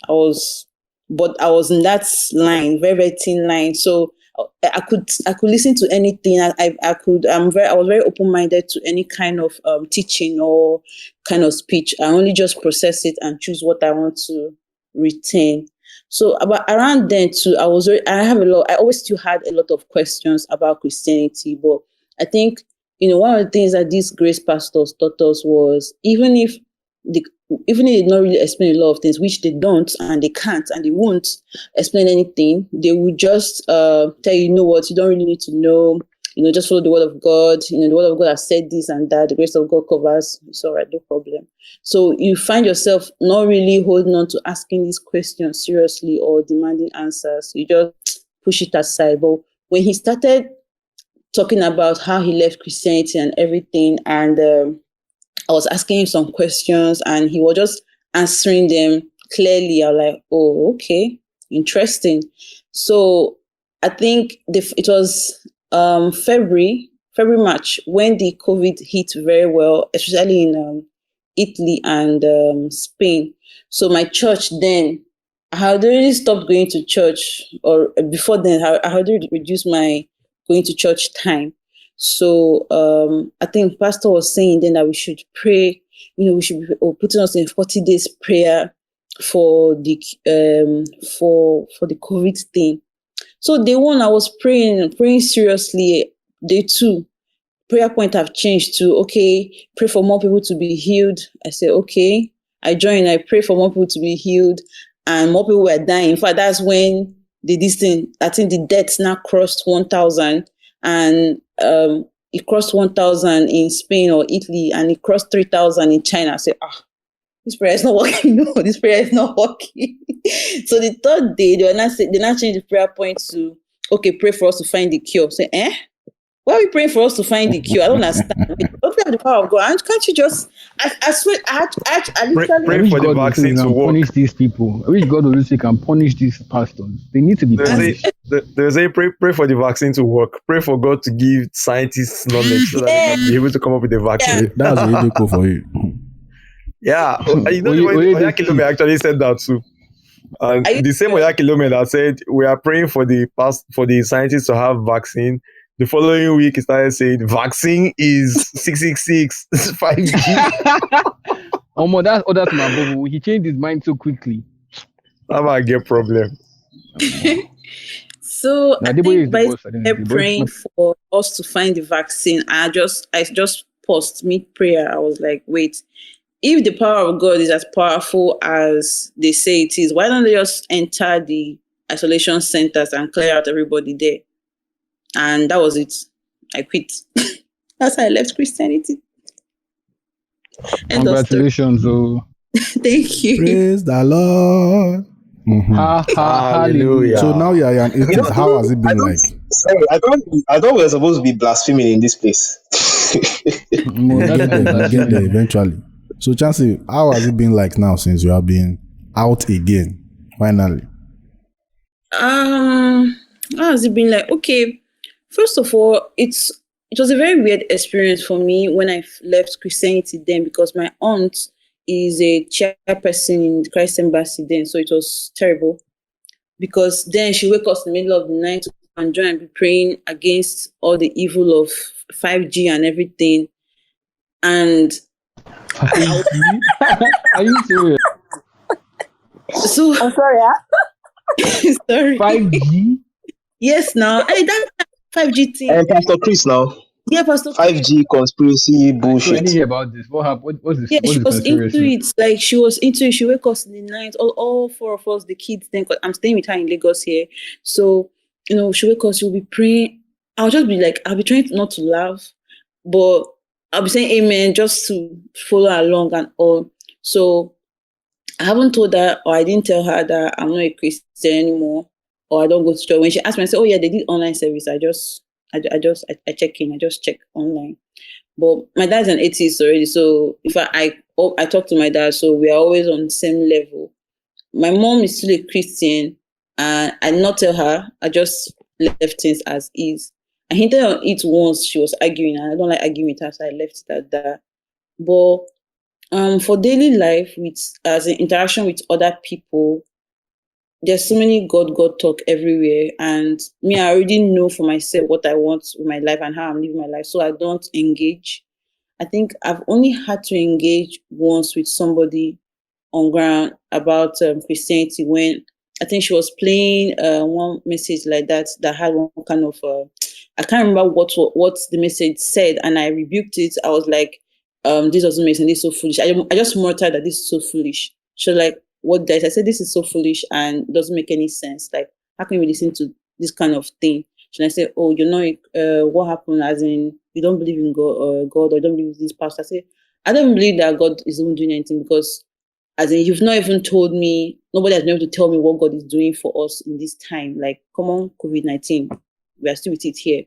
S8: I was in that line, very, very thin line. So I could listen to anything. I was very open-minded to any kind of teaching or kind of speech. I only just process it and choose what I want to retain. So about around then too, I always still had a lot of questions about Christianity. But I think, one of the things that these grace pastors taught us was even if they did not really explain a lot of things, which they don't and they can't and they won't explain anything, they would just tell you, what, you don't really need to know, just follow the word of God. The word of God has said this and that. The grace of God covers. It's all right, no problem. So you find yourself not really holding on to asking these questions seriously or demanding answers. You just push it aside. But when he started talking about how he left Christianity and everything, and I was asking him some questions and he was just answering them clearly, I was like, oh, okay, interesting. So I think it was February, March, when the COVID hit very well, especially in Italy and Spain. So my church then, I had already stopped going to church, or before then, I had already reduced my going to church time. So I think Pastor was saying then that we should pray we should be putting us in 40 days prayer for the COVID thing. So day one, I was praying seriously. Day two, prayer point have changed to, okay, pray for more people to be healed. I said, okay. I joined, I pray for more people to be healed, and more people were dying. In fact, that's when this thing, I think the deaths now crossed 1,000, and it crossed 1,000 in Spain or Italy, and it crossed 3,000 in China. I said, this prayer is not working. No, this prayer is not working. So the third day, they now changed the prayer point to, okay, pray for us to find the cure. Say, why are we praying for us to find the cure? I don't understand. Don't we have the power of God? Can't you just? I swear, I literally
S3: pray for the vaccine to work.
S6: Punish these people. I wish God will say can punish these pastors. They need to be punished.
S3: There's a pray for the vaccine to work. Pray for God to give scientists knowledge so that they can be able to come up with a vaccine.
S1: That's really cool for you.
S3: Yeah, you know Oyakilome actually said that too. And the same Oyakilome that said we are praying for the scientists to have vaccine. The following week, he started saying vaccine is 666 5G.
S6: That's my bubble. He changed his mind so quickly.
S3: That might get problem.
S8: So I think by praying for us to find the vaccine, I just paused mid-prayer. I was like, wait, if the power of God is as powerful as they say it is, why don't they just enter the isolation centers and clear out everybody there? And that was it. I quit. That's how I left Christianity.
S6: Congratulations.
S8: Thank you.
S1: Praise the Lord. Mm-hmm.
S3: Hallelujah.
S1: So now you're an atheist. How has it been like?
S5: Sorry, I thought we were supposed to be blaspheming in this place.
S1: We'll get there eventually. So Chancey, how has it been like now since you have been out again, finally?
S8: How has it been like? Okay, first of all, it was a very weird experience for me when I left Christianity then, because my aunt is a chairperson in the Christ Embassy then, so it was terrible. Because then she wake us in the middle of the night and join and be praying against all the evil of 5G and everything. And
S6: are you serious?
S8: So
S7: I'm sorry,
S8: sorry.
S6: 5G?
S8: Yes, now. Hey, that 5G thing.
S5: And Pastor Chris now.
S8: Yeah, Pastor
S5: 5G conspiracy bullshit.
S6: I didn't hear about this. What happened? What's this?
S8: Yeah,
S6: what's
S8: she
S6: the
S8: was
S6: conspiracy?
S8: into it. Like she was into it. She wake us in the night. All four of us, the kids. Then, cause I'm staying with her in Lagos here. So she wake us. She'll be praying. I'll just be like, I'll be trying not to laugh, but I'll be saying amen just to follow along and all. So I haven't told her, or I didn't tell her that I'm not a Christian anymore, or I don't go to church. When she asked me, I said, oh yeah, they did online service. I check in. I just check online. But my dad's an atheist already, so if I talk to my dad, so we are always on the same level. My mom is still a Christian, and I did not tell her. I just left things as is. I hinted on it once. She was arguing, and I don't like arguing with her, so I left it at that. But for daily life, as an interaction with other people, there's so many God talk everywhere, and me, I already know for myself what I want with my life and how I'm living my life, so I don't engage. I think I've only had to engage once with somebody on ground about Christianity, when I think she was playing one message like that had one kind of I can't remember what the message said, and I rebuked it. I was like, this doesn't make sense, this is so foolish. I just muttered that this is so foolish. She was like, what does? I said, this is so foolish and doesn't make any sense. Like, how can we listen to this kind of thing? And I said, oh, what happened, as in, you don't believe in God, or you don't believe in this pastor? I said, I don't believe that God is even doing anything, because as in, you've not even told me, nobody has been able to tell me what God is doing for us in this time. Like, come on, COVID-19, we are still with it here.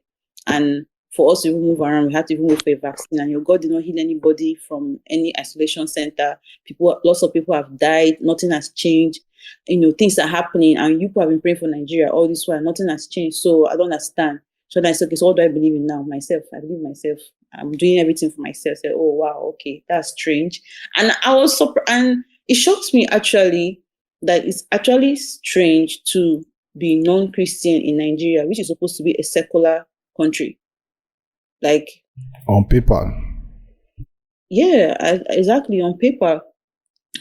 S8: And for us to even move around, we had to even wait for a vaccine. And your God did not heal anybody from any isolation center. Lots of people have died. Nothing has changed. Things are happening. And you people have been praying for Nigeria all this while. Nothing has changed. So I don't understand. So then I said, okay, so what do I believe in now? Myself. I believe myself. I'm doing everything for myself. I said, oh, wow, okay, that's strange. And I was surprised. And it shocks me, actually, that it's actually strange to be non-Christian in Nigeria, which is supposed to be a secular country. Like,
S1: on paper.
S8: Yeah, exactly, on paper.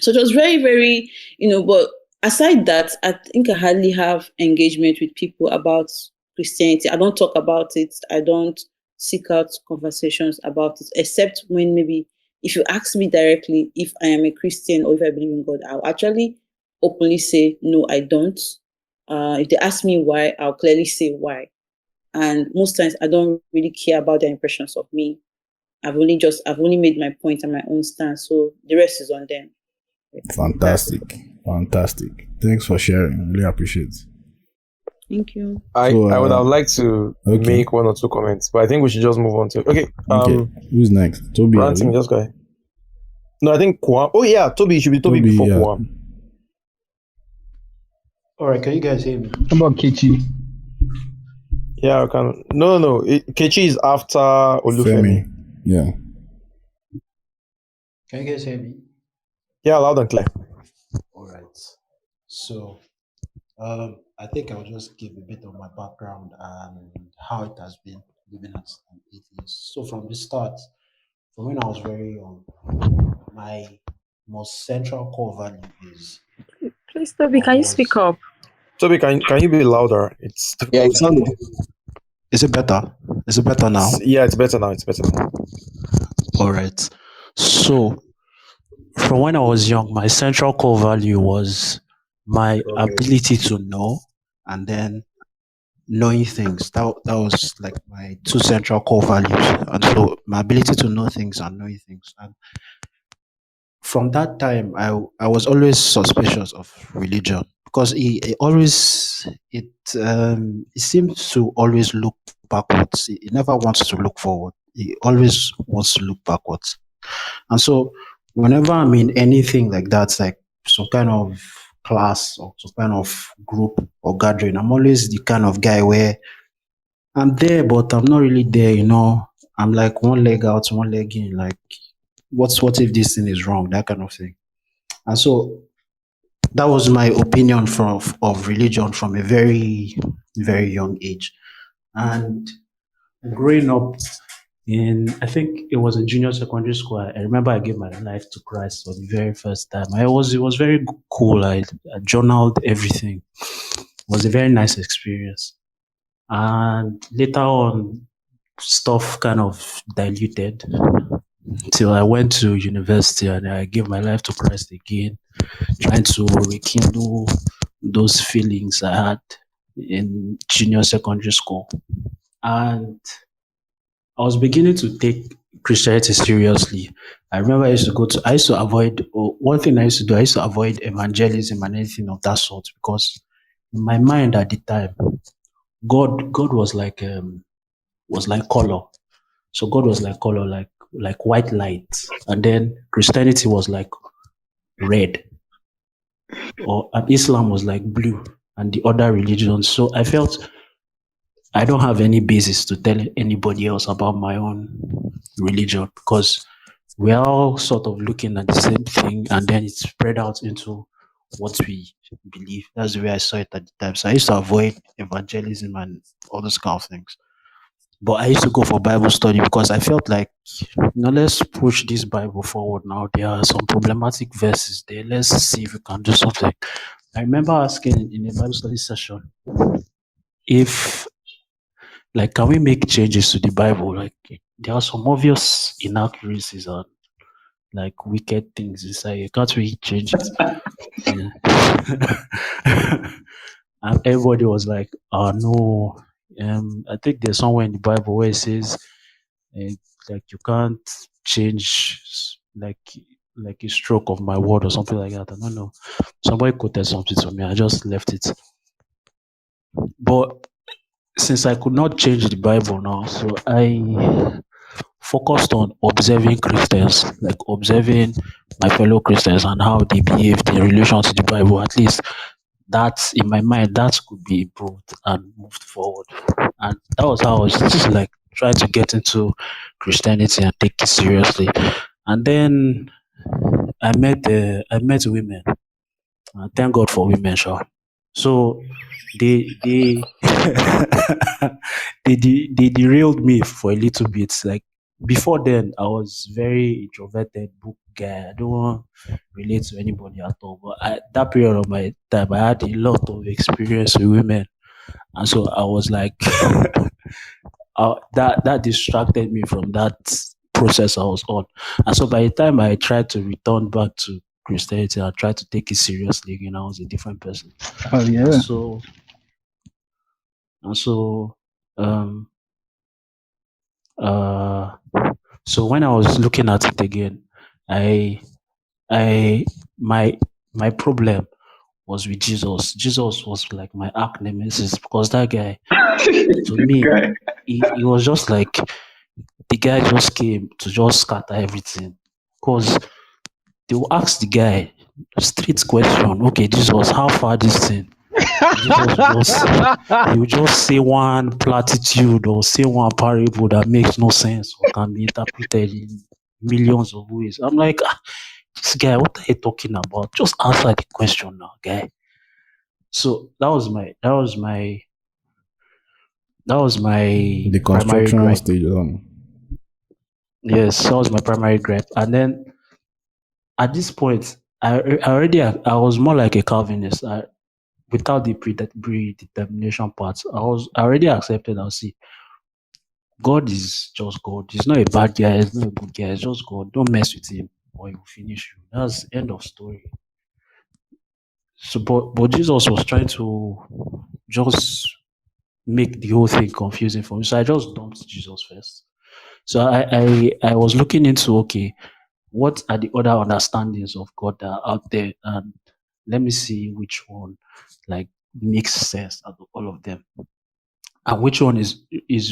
S8: So it was very, very, but aside that, I think I hardly have engagement with people about Christianity. I don't talk about it. I don't seek out conversations about it, except when maybe if you ask me directly if I am a Christian or if I believe in God, I'll actually openly say, no, I don't. If they ask me why, I'll clearly say why. And most times I don't really care about their impressions of me. I've only made my point and my own stance. So the rest is on them.
S1: Fantastic. Thanks for sharing. Really appreciate it.
S8: Thank you.
S3: I would have liked to make one or two comments, but I think we should just move on to okay.
S1: Who's next? Toby.
S3: Ranting, just go ahead. No, I think Kwam. Oh yeah, Toby. It should be Toby before Kwam.
S9: All right, can you guys hear me?
S6: How about Kechi?
S3: Yeah, I can. No. Kechi is after Olufemi.
S1: Yeah.
S9: Can you guys hear me?
S3: Yeah, loud and clear.
S9: All right. So, I think I'll just give a bit of my background and how it has been living as an atheist. So, from the start, from when I was very young, my most central core value is.
S7: Please, Toby, can you speak up?
S3: Toby, can you be louder? It's
S5: Yeah, it's sounded.
S9: Is it better? Is it better now?
S3: Yeah, it's better now.
S9: All right. So, from when I was young, my central core value was my ability to know and then knowing things. That was like my two central core values. And so my ability to know things and knowing things. And from that time, I was always suspicious of religion because it seems to always look backwards. It never wants to look forward. It always wants to look backwards. And so whenever I'm in anything like that, like some kind of class or some kind of group or gathering, I'm always the kind of guy where I'm there, but I'm not really there, I'm like one leg out, one leg in, like what if this thing is wrong, that kind of thing. And so that was my opinion of religion from a very, very young age. And growing up I think it was in junior secondary school, I remember I gave my life to Christ for the very first time. It was very cool. I journaled everything. It was a very nice experience. And later on, stuff kind of diluted till I went to university and I gave my life to Christ again, trying to rekindle those feelings I had in junior secondary school. And I was beginning to take Christianity seriously. I remember I used to avoid evangelism and anything of that sort because in my mind at the time, God was like color. So God was like color, like white light. And then Christianity was like red. And Islam was like blue and the other religions. So I felt I don't have any basis to tell anybody else about my own religion because we're all sort of looking at the same thing and then it's spread out into what we believe. That's the way I saw it at the time. So I used to avoid evangelism and all those kind of things. But I used to go for Bible study because I felt like, let's push this Bible forward now. There are some problematic verses there. Let's see if we can do something. I remember asking in a Bible study session if can we make changes to the Bible? Like, there are some obvious inaccuracies and wicked things inside. Can't we change it? And everybody was like, "Oh no." I think there's somewhere in the Bible where it says, you can't change like a stroke of my word or something like that. I don't know. Somebody quoted something to me. I just left it. But since I could not change the Bible now, so I focused on observing Christians, observing my fellow Christians and how they behaved in relation to the Bible. At least that's in my mind, that could be improved and moved forward. And that was how I was just trying to get into Christianity and take it seriously. And then I met women. Thank God for women, sure. So they they derailed me for a little bit. before then, I was very introverted, book guy. I don't want to relate to anybody at all. But that period of my time, I had a lot of experience with women, and so I was like, that distracted me from that process I was on. And so by the time I tried to return back to Christianity, I tried to take it seriously. I was a different person.
S6: Oh yeah.
S9: So when I was looking at it again, my problem was with Jesus. Jesus was like my arch nemesis because that guy, to me, he was just like the guy just came to just scatter everything. Because they will ask the guy straight question, okay, Jesus, how far this thing? He will just say one platitude or say one parable that makes no sense or can be interpreted in millions of ways. I'm like, this guy, what are you talking about? Just answer the question now, guy. So that was my
S1: The
S9: primary
S1: constructional
S9: gripe.
S1: stage.
S9: Yes, that was my primary gripe. And then at this point, I was more like a Calvinist. Without the predetermination part, I already accepted. I'll see. God is just God. He's not a bad guy. He's not a good guy. He's just God. Don't mess with him, or he will finish you. That's the end of story. So, but Jesus was trying to just make the whole thing confusing for me. So I just dumped Jesus first. So I was looking into, okay, what are the other understandings of God that are out there, and let me see which one like makes sense out of all of them, and which one is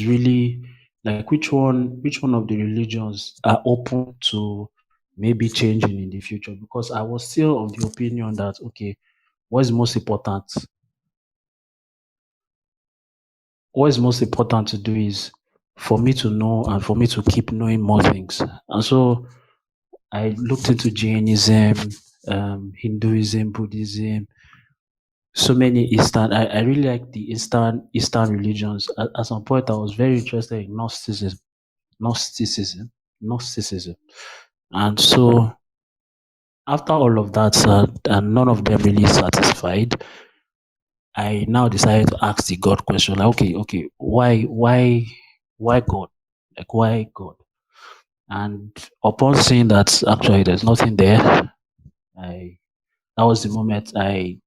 S9: really like which one of the religions are open to maybe changing in the future. Because I was still of the opinion that, okay, what is most important to do is for me to know and for me to keep knowing more things. And so I looked into Jainism, Hinduism, Buddhism, so many Eastern. I really like the Eastern religions. At some point, I was very interested in Gnosticism, and so after all of that, and none of them really satisfied, I now decided to ask the God question. Like, okay, why God? Like, why God? And upon seeing that actually there's nothing there, that was the moment I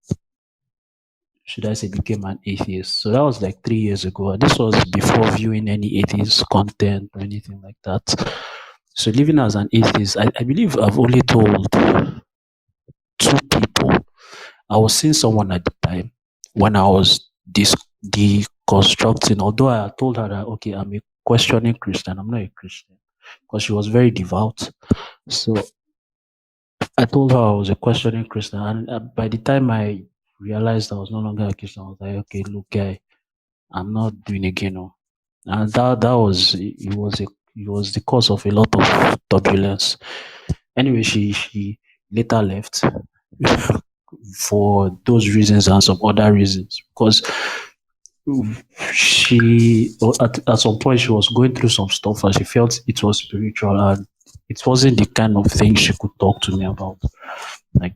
S9: became an atheist. So that was like 3 years ago. And this was before viewing any atheist content or anything like that. So living as an atheist, I believe I've only told 2 people. I was seeing someone at the time when I was deconstructing, although I told her that, okay, I'm a questioning Christian. I'm not a Christian. Because she was very devout. So I told her I was a questioning Christian. And by the time I realized I was no longer a Christian, I was like, okay, look, guy, I'm not doing again. No. And that was it was the cause of a lot of turbulence. Anyway, she later left for those reasons and some other reasons, because she at some point she was going through some stuff and she felt it was spiritual and it wasn't the kind of thing she could talk to me about. Like,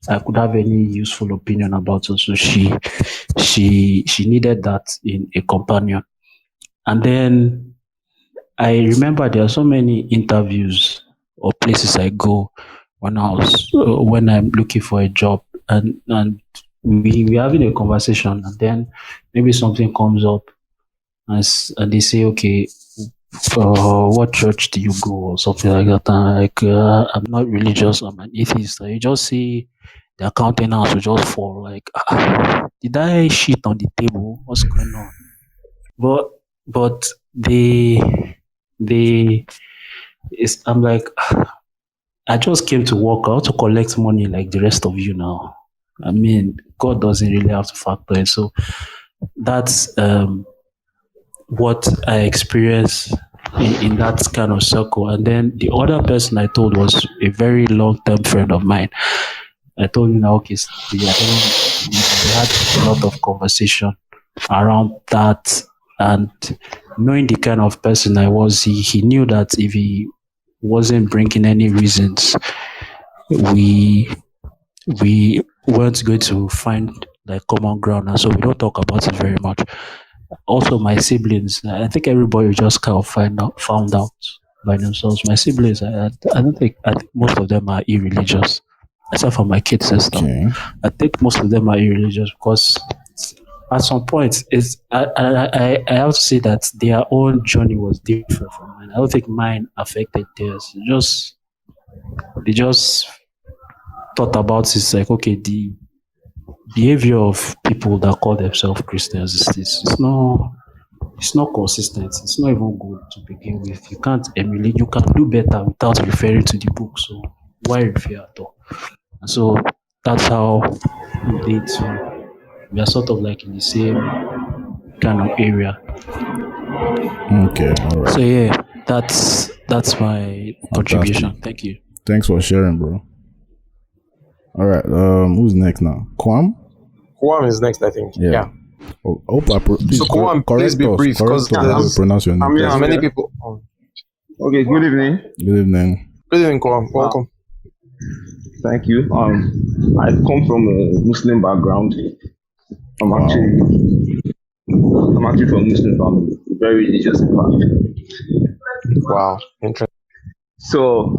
S9: I could have any useful opinion about it. So she needed that in a companion. And then I remember there are so many interviews or places I go when I'm looking for a job, and we're having a conversation, and then maybe something comes up and they say, okay, what church do you go, or something like that. And like, I'm not religious, I'm an atheist. You just see their countenance will just fall like, did I shit on the table? What's going on? But I'm like, I just came to work out to collect money like the rest of you now. I mean, God doesn't really have to factor in. So that's what I experienced in that kind of circle. And then the other person I told was a very long-term friend of mine. I told him, okay, we had a lot of conversation around that, and knowing the kind of person I was, he knew that if he wasn't bringing any reasons, we weren't going to find like common ground, and so we don't talk about it very much. Also, my siblings, I think everybody just kind of found out by themselves. My siblings, I think most of them are irreligious, except for my kid sister.
S1: Okay.
S9: I think most of them are irreligious because at some point, I have to say that their own journey was different from mine. I don't think mine affected theirs. They just thought about it like, okay, the behavior of people that call themselves Christians is this. It's not consistent. It's not even good to begin with. You can't emulate. You can do better without referring to the book. So why refer at all? And so that's how they too. We are sort of like in the same kind of area.
S1: Okay, all right.
S9: So yeah, that's my contribution. Thank you.
S1: Thanks for sharing, bro. All right, who's next now? Kwam?
S3: Kwam is next, I think. Yeah.
S1: Oh, please,
S3: so Kwam, please be brief because
S1: pronounce your name.
S3: There's many people.
S10: Okay, good evening.
S1: Good evening.
S3: Good evening, Kwam. Welcome.
S10: Thank you. I come from a Muslim background. I'm actually from a Muslim family, very religious in fact.
S3: Wow, interesting.
S10: So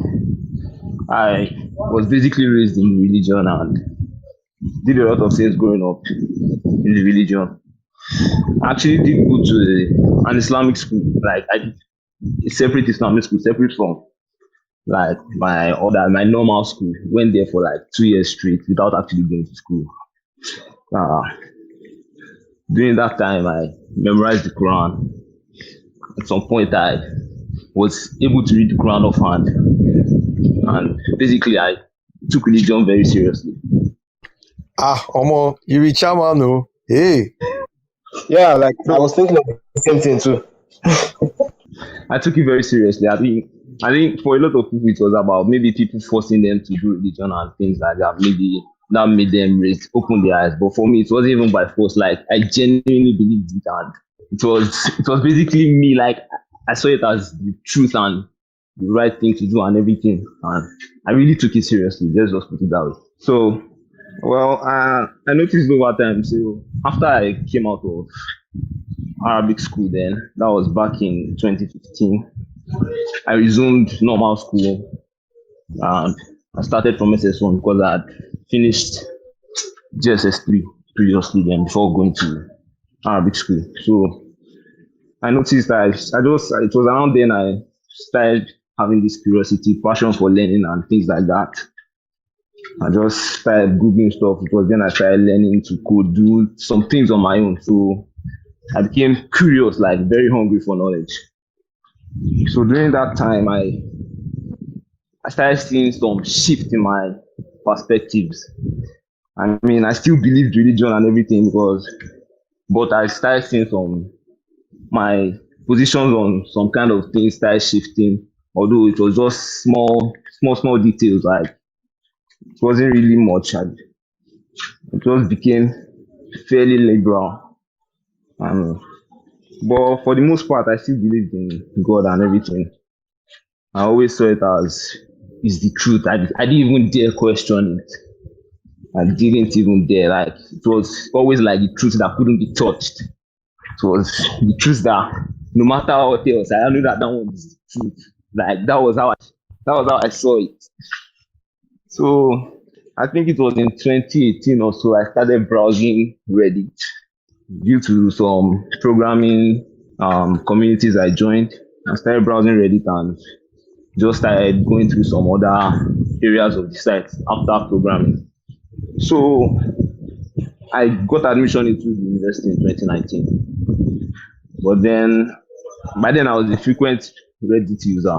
S10: I was basically raised in religion and did a lot of things growing up in the religion. I actually did go to an Islamic school, like a separate Islamic school, separate from like my normal school. Went there for like 2 years straight without actually going to school. During that time, I memorized the Quran. At some point, I was able to read the Quran offhand. And basically, I took religion very seriously.
S3: Omo, you be chairman, no? Hey.
S5: Yeah, like I was thinking of the same thing too.
S10: I took it very seriously. I think for a lot of people, it was about maybe people forcing them to do religion and things like that. Maybe that made them open their eyes. But for me, it wasn't even by force. Like I genuinely believed it, and it was basically me. Like I saw it as the truth and the right thing to do and everything. And I really took it seriously. Let's just put it that way. So, well, I noticed over time. So after I came out of Arabic school, then that was back in 2015. I resumed normal school and I started from SS1 because I had finished GSS3 previously then before going to Arabic school. So I noticed that it was around then I started having this curiosity, passion for learning and things like that. I just started Googling stuff. It was then I started learning to code, do some things on my own. So I became curious, like very hungry for knowledge. So during that time, I started seeing some shift in my perspectives. I mean, I still believed religion and everything but I started seeing my positions on some kind of things started shifting, although it was just small details, like it wasn't really much. It just became fairly liberal. But for the most part, I still believed in God and everything. I always saw it as is the truth. I didn't even dare question it. I didn't even dare. Like it was always like the truth that couldn't be touched. It was the truth that no matter what else, I knew that one was the truth. Like that was how I saw it. So I think it was in 2018 or so I started browsing Reddit due to some programming communities I joined. I started browsing Reddit and just started going through some other areas of the site after programming. So I got admission into the university in 2019. But by then I was a frequent Reddit user.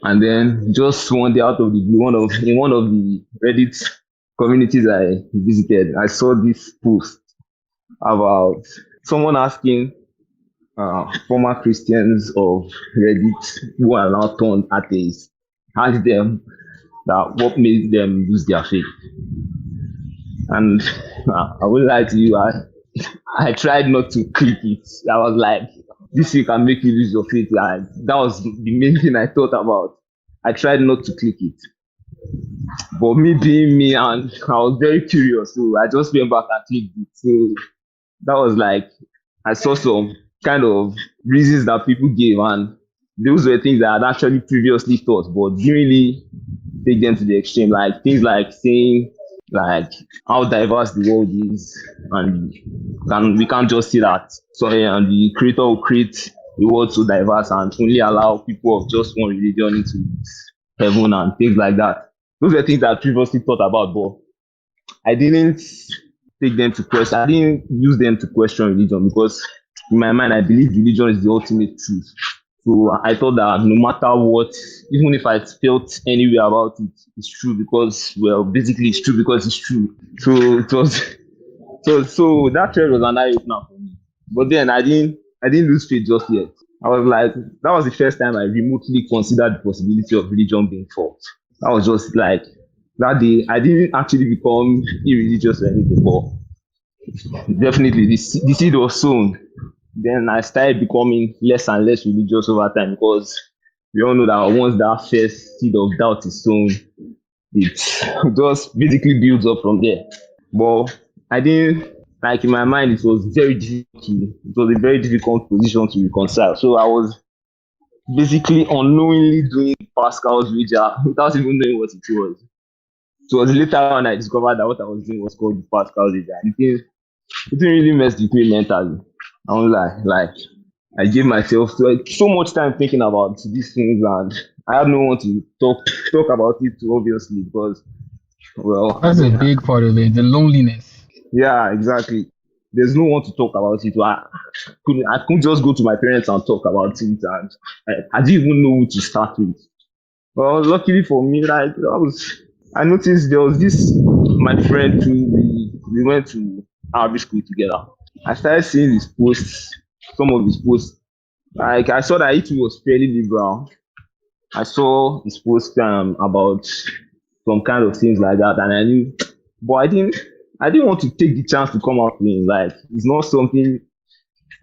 S10: And then just one day out of the blue, in one of the Reddit communities I visited, I saw this post about someone asking former Christians of Reddit who are now turned atheists, asked them that what made them lose their faith. And I won't lie to you, I tried not to click it. I was like, this thing can make you lose your faith. And that was the main thing I thought about. I tried not to click it. But me being me, and I was very curious, so I just went back and clicked it. So that was like, I saw some kind of reasons that people gave, and those were things that I had actually previously thought, but didn't really take them to the extreme. Like things like saying like how diverse the world is, and we can't just see that. So and the creator will create the world so diverse and only allow people of just one religion into heaven and things like that. Those are things that I previously thought about, but I didn't take them to question. I didn't use them to question religion, because in my mind, I believe religion is the ultimate truth. So I thought that no matter what, even if I felt any way about it, it's true because, well, basically it's true because it's true. So it was, so that trend was an eye opener for me. But then I didn't lose faith just yet. I was like, that was the first time I remotely considered the possibility of religion being false. I was just like, that day, I didn't actually become irreligious or anything, but definitely the seed was sown. Then I started becoming less and less religious over time, because we all know that once that first seed of doubt is sown, it just basically builds up from there. But I didn't, like, in my mind, it was a very difficult position to reconcile. So I was basically unknowingly doing Pascal's wager without even knowing what it was. So it was later on I discovered that what I was doing was called the Pascal's wager. It didn't really mess with me mentally. I was like I gave myself so much time thinking about these things, and I had no one to talk about it to, obviously, because, well,
S6: that's a big part of it, the loneliness.
S10: Yeah, exactly. There's no one to talk about it. I couldn't just go to my parents and talk about it, and I didn't even know who to start with. Well, luckily for me, I noticed there was this, my friend who we went to Arabic school together. I started seeing his posts, some of his posts. Like, I saw that it was fairly liberal. I saw his posts about some kind of things like that, and I knew, but I didn't want to take the chance to come out to him. Like, it's not something,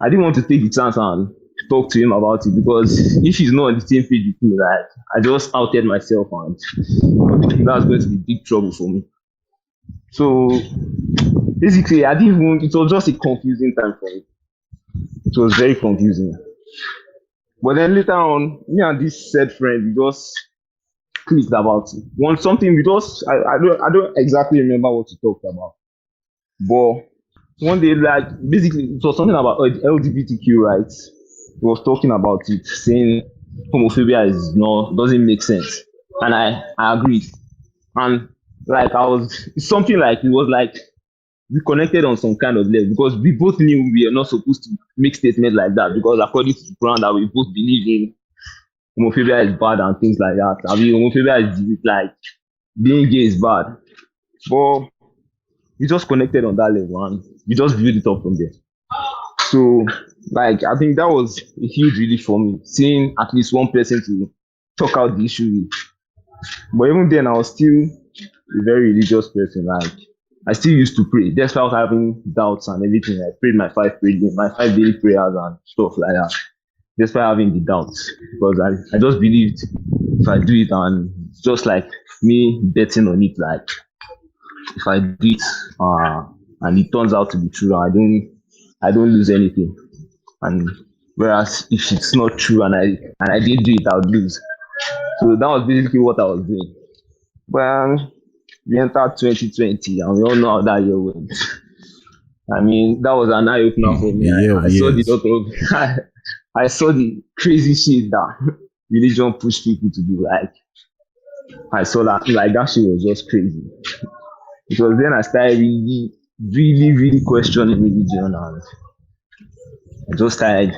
S10: I didn't want to take the chance and talk to him about it, because if he's not on the same page with me, like, I just outed myself, and that's going to be big trouble for me. So basically, it was just a confusing time for me. It was very confusing. But then later on, me and this said friend, we just clicked about it. I don't exactly remember what we talked about. But one day, like, basically, it was something about LGBTQ rights. He was talking about it, saying homophobia doesn't make sense. And I agreed. And like, it's something like, it was like, we connected on some kind of level, because we both knew we are not supposed to make statements like that, because according to the Quran that we both believe in, homophobia is bad and things like that. I mean, homophobia is like, being gay is bad. But we just connected on that level, and we just built it up from there. So, like, I think that was a huge relief for me, seeing at least one person to talk out the issue with. But even then, I was still a very religious person. Like, I still used to pray, despite having doubts and everything. I prayed my 5 daily prayers and stuff like that, despite having the doubts, because I just believed if I do it, and just like me betting on it, like, if I do it and it turns out to be true, I don't lose anything. And whereas if it's not true and I did do it, I would lose. So that was basically what I was doing. Well, we entered 2020, and we all know how that year went. I mean, that was an eye opener for me. I saw the crazy shit that religion pushed people to do. Like, I saw that, like, that shit was just crazy. Because then I started really, really, really questioning religion, and I just started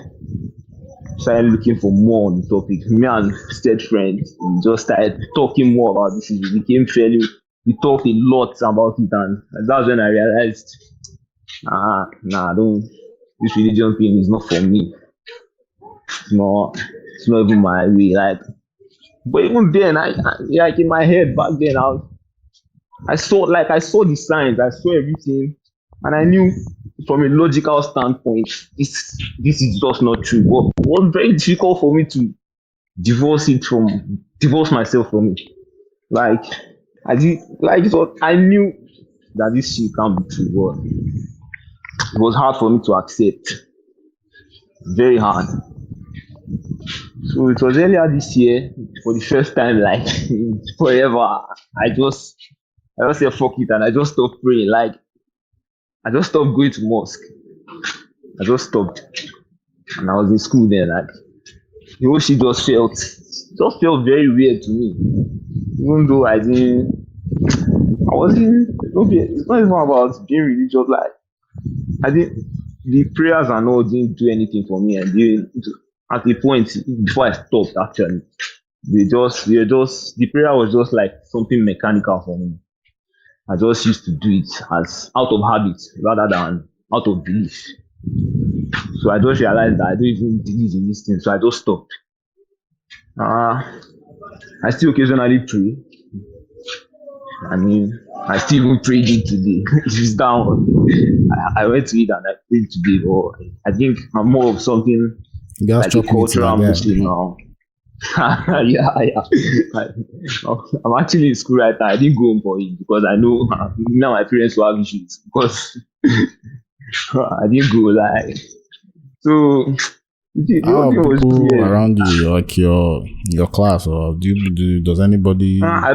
S10: looking for more on the topic. Me and said friends, we just started talking more about this. We talked a lot about it, and that's when I realized, this religion thing is not for me. It's not even my way. Like, but even then, I like, in my head back then, I saw the signs, I saw everything, and I knew from a logical standpoint, this is just not true. But it was very difficult for me to divorce myself from it. Like I did, like so I knew that this shit can't be true, but it was hard for me to accept. Very hard. So it was earlier this year, for the first time, like forever. I just said fuck it, and I just stopped praying. Like I just stopped going to mosque. I just stopped, and I was in school then. Like the whole shit just felt very weird to me. Even though I wasn't. Okay, it's not even about being religious. Like I didn't. The prayers and all didn't do anything for me, and at a point before I stopped, actually, the prayer was just like something mechanical for me. I just used to do it as out of habit rather than out of belief. So I just realized that I don't even believe in this thing, so I just stopped. I still occasionally pray. I mean, I still even prayed it today. It's down. I went to it and I prayed today, but I think I'm more of something like a cultural Muslim now. Yeah. I'm actually in school right now. I didn't go home for it because I know now my parents will have issues because I didn't go like so.
S1: How people around you, like your class, or does anybody?
S10: I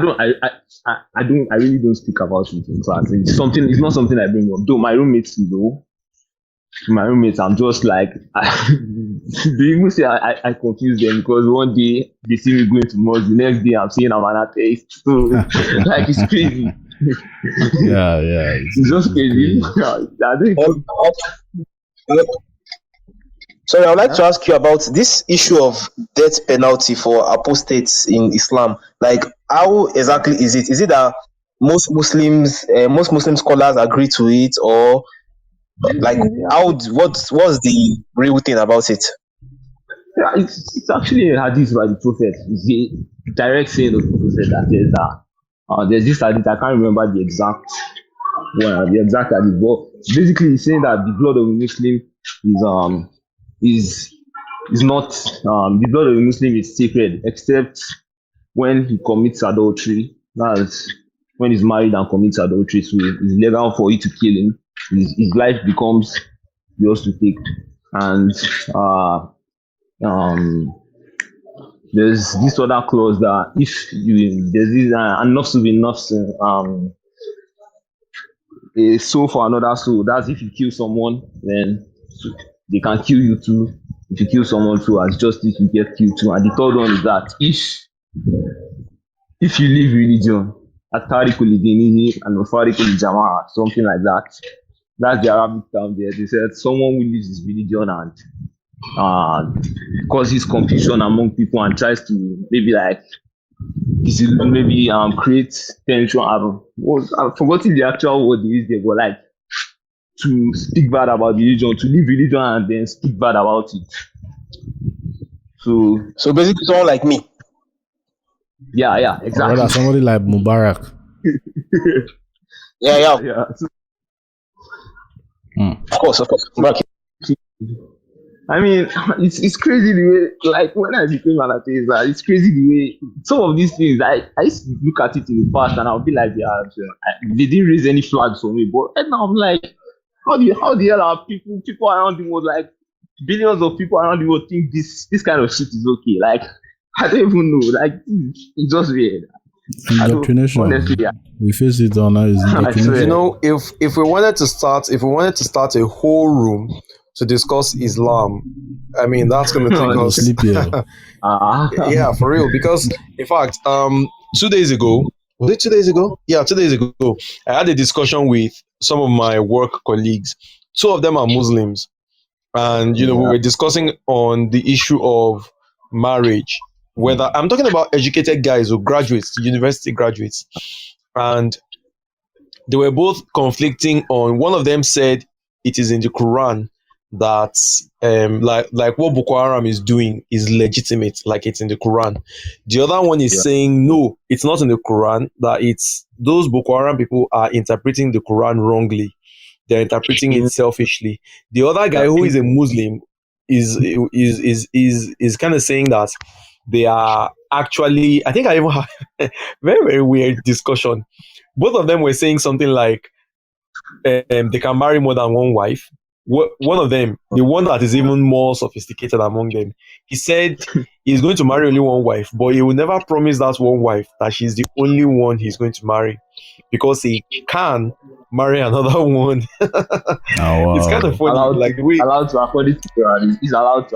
S10: really don't speak about it in class. It's not something I bring up. Though my roommates know. My roommates, I'm just like they even say I confuse them because one day they see me going to mosque, the next day I'm saying I'm an atheist. So like it's crazy.
S1: Yeah.
S10: It's just crazy.
S5: Sorry, I would like to ask you about this issue of death penalty for apostates in Islam. Like, how exactly is it? Is it that most Muslim scholars agree to it, or like what's the real thing about it?
S10: Yeah, it's actually a hadith by the Prophet. It's the direct saying of the Prophet that says that there's this hadith, I can't remember the exact hadith, but basically he's saying that the blood of a Muslim is not the blood of a Muslim is sacred except when he commits adultery. That's when he's married and commits adultery, so it's legal for you to kill him. His life becomes yours to take. And there's this other clause that if there's this enough to be enough a soul for another soul. That's if you kill someone, then they can kill you too. If you kill someone too, as justice, you get killed too. And the third one is that if you leave religion, atarikul dinihi and ufarikul jama'a, something like that. That's the Arabic term there. They said someone who leaves his religion and causes confusion among people and tries to maybe create tension. I've forgotten the actual word they use there, but like to speak bad about religion, to leave religion and then speak bad about it. So
S5: basically someone like me.
S10: Yeah, exactly.
S1: Or rather, somebody like Mubarak.
S5: Yeah. Of course. Mubarak.
S10: I mean, it's crazy the way, like, when I became an atheist, it's crazy the way some of these things, I used to look at it in the past and I'll be like, they didn't raise any flags for me. But right now I'm like, how the hell are people around the world, like billions of people around the world think this kind of shit is okay? Like, I don't even know. Like, it's just weird.
S1: Indoctrination. Honestly, yeah. We face it on is indoctrination.
S3: You know, if we wanted to start a whole room to discuss Islam, I mean, that's going to take us
S1: sleepy.
S3: Yeah, for real. Because in fact, 2 days ago, was it 2 days ago? Yeah, 2 days ago, I had a discussion with some of my work colleagues. Two of them are Muslims, and we were discussing on the issue of marriage. Whether I'm talking about educated guys or graduates, university graduates, and they were both conflicting on. One of them said it is in the Quran that like what Boko Haram is doing is legitimate, like it's in the Quran. The other one is saying no, it's not in the Quran, that it's those Boko Haram people are interpreting the Quran wrongly, they're interpreting it selfishly. The other guy who is a Muslim is kind of saying that they are actually. I think I even had very very weird discussion. Both of them were saying something like they can marry more than one wife. One of them, the one that is even more sophisticated among them, he said he's going to marry only one wife, but he will never promise that one wife that she's the only one he's going to marry, because he can marry another one. It's kind of funny.
S10: Allowed to, according to Quran, he's allowed to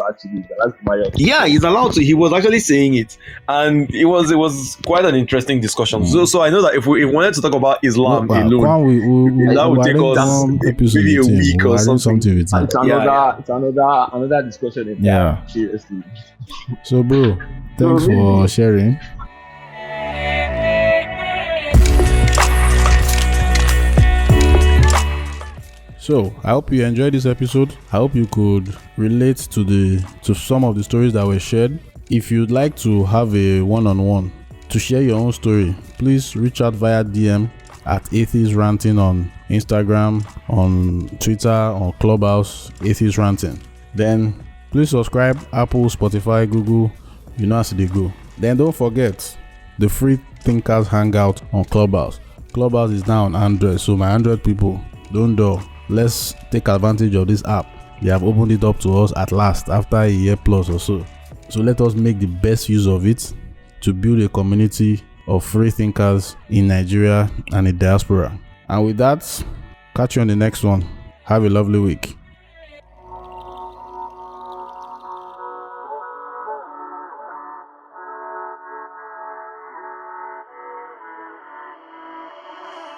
S10: marry.
S3: Yeah, he's allowed to. He was actually saying it, and it was quite an interesting discussion. So I know that if we wanted to talk about Islam alone, that would take us maybe a week or something.
S10: It's another discussion.
S1: Yeah,
S10: seriously.
S1: So, bro, thanks for sharing. So, I hope you enjoyed this episode. I hope you could relate to some of the stories that were shared. If you'd like to have a one-on-one to share your own story, please reach out via DM at Atheists Ranting on Instagram, on Twitter, on Clubhouse, Atheists Ranting. Then please subscribe Apple, Spotify, Google, you know as they go. Then don't forget the Free Thinkers Hangout on Clubhouse. Clubhouse is now on Android, so my Android people, don't do. Let's take advantage of this app. They have opened it up to us at last after a year plus or so. So let us make the best use of it to build a community of free thinkers in Nigeria and the diaspora. And with that, catch you on the next one. Have a lovely week.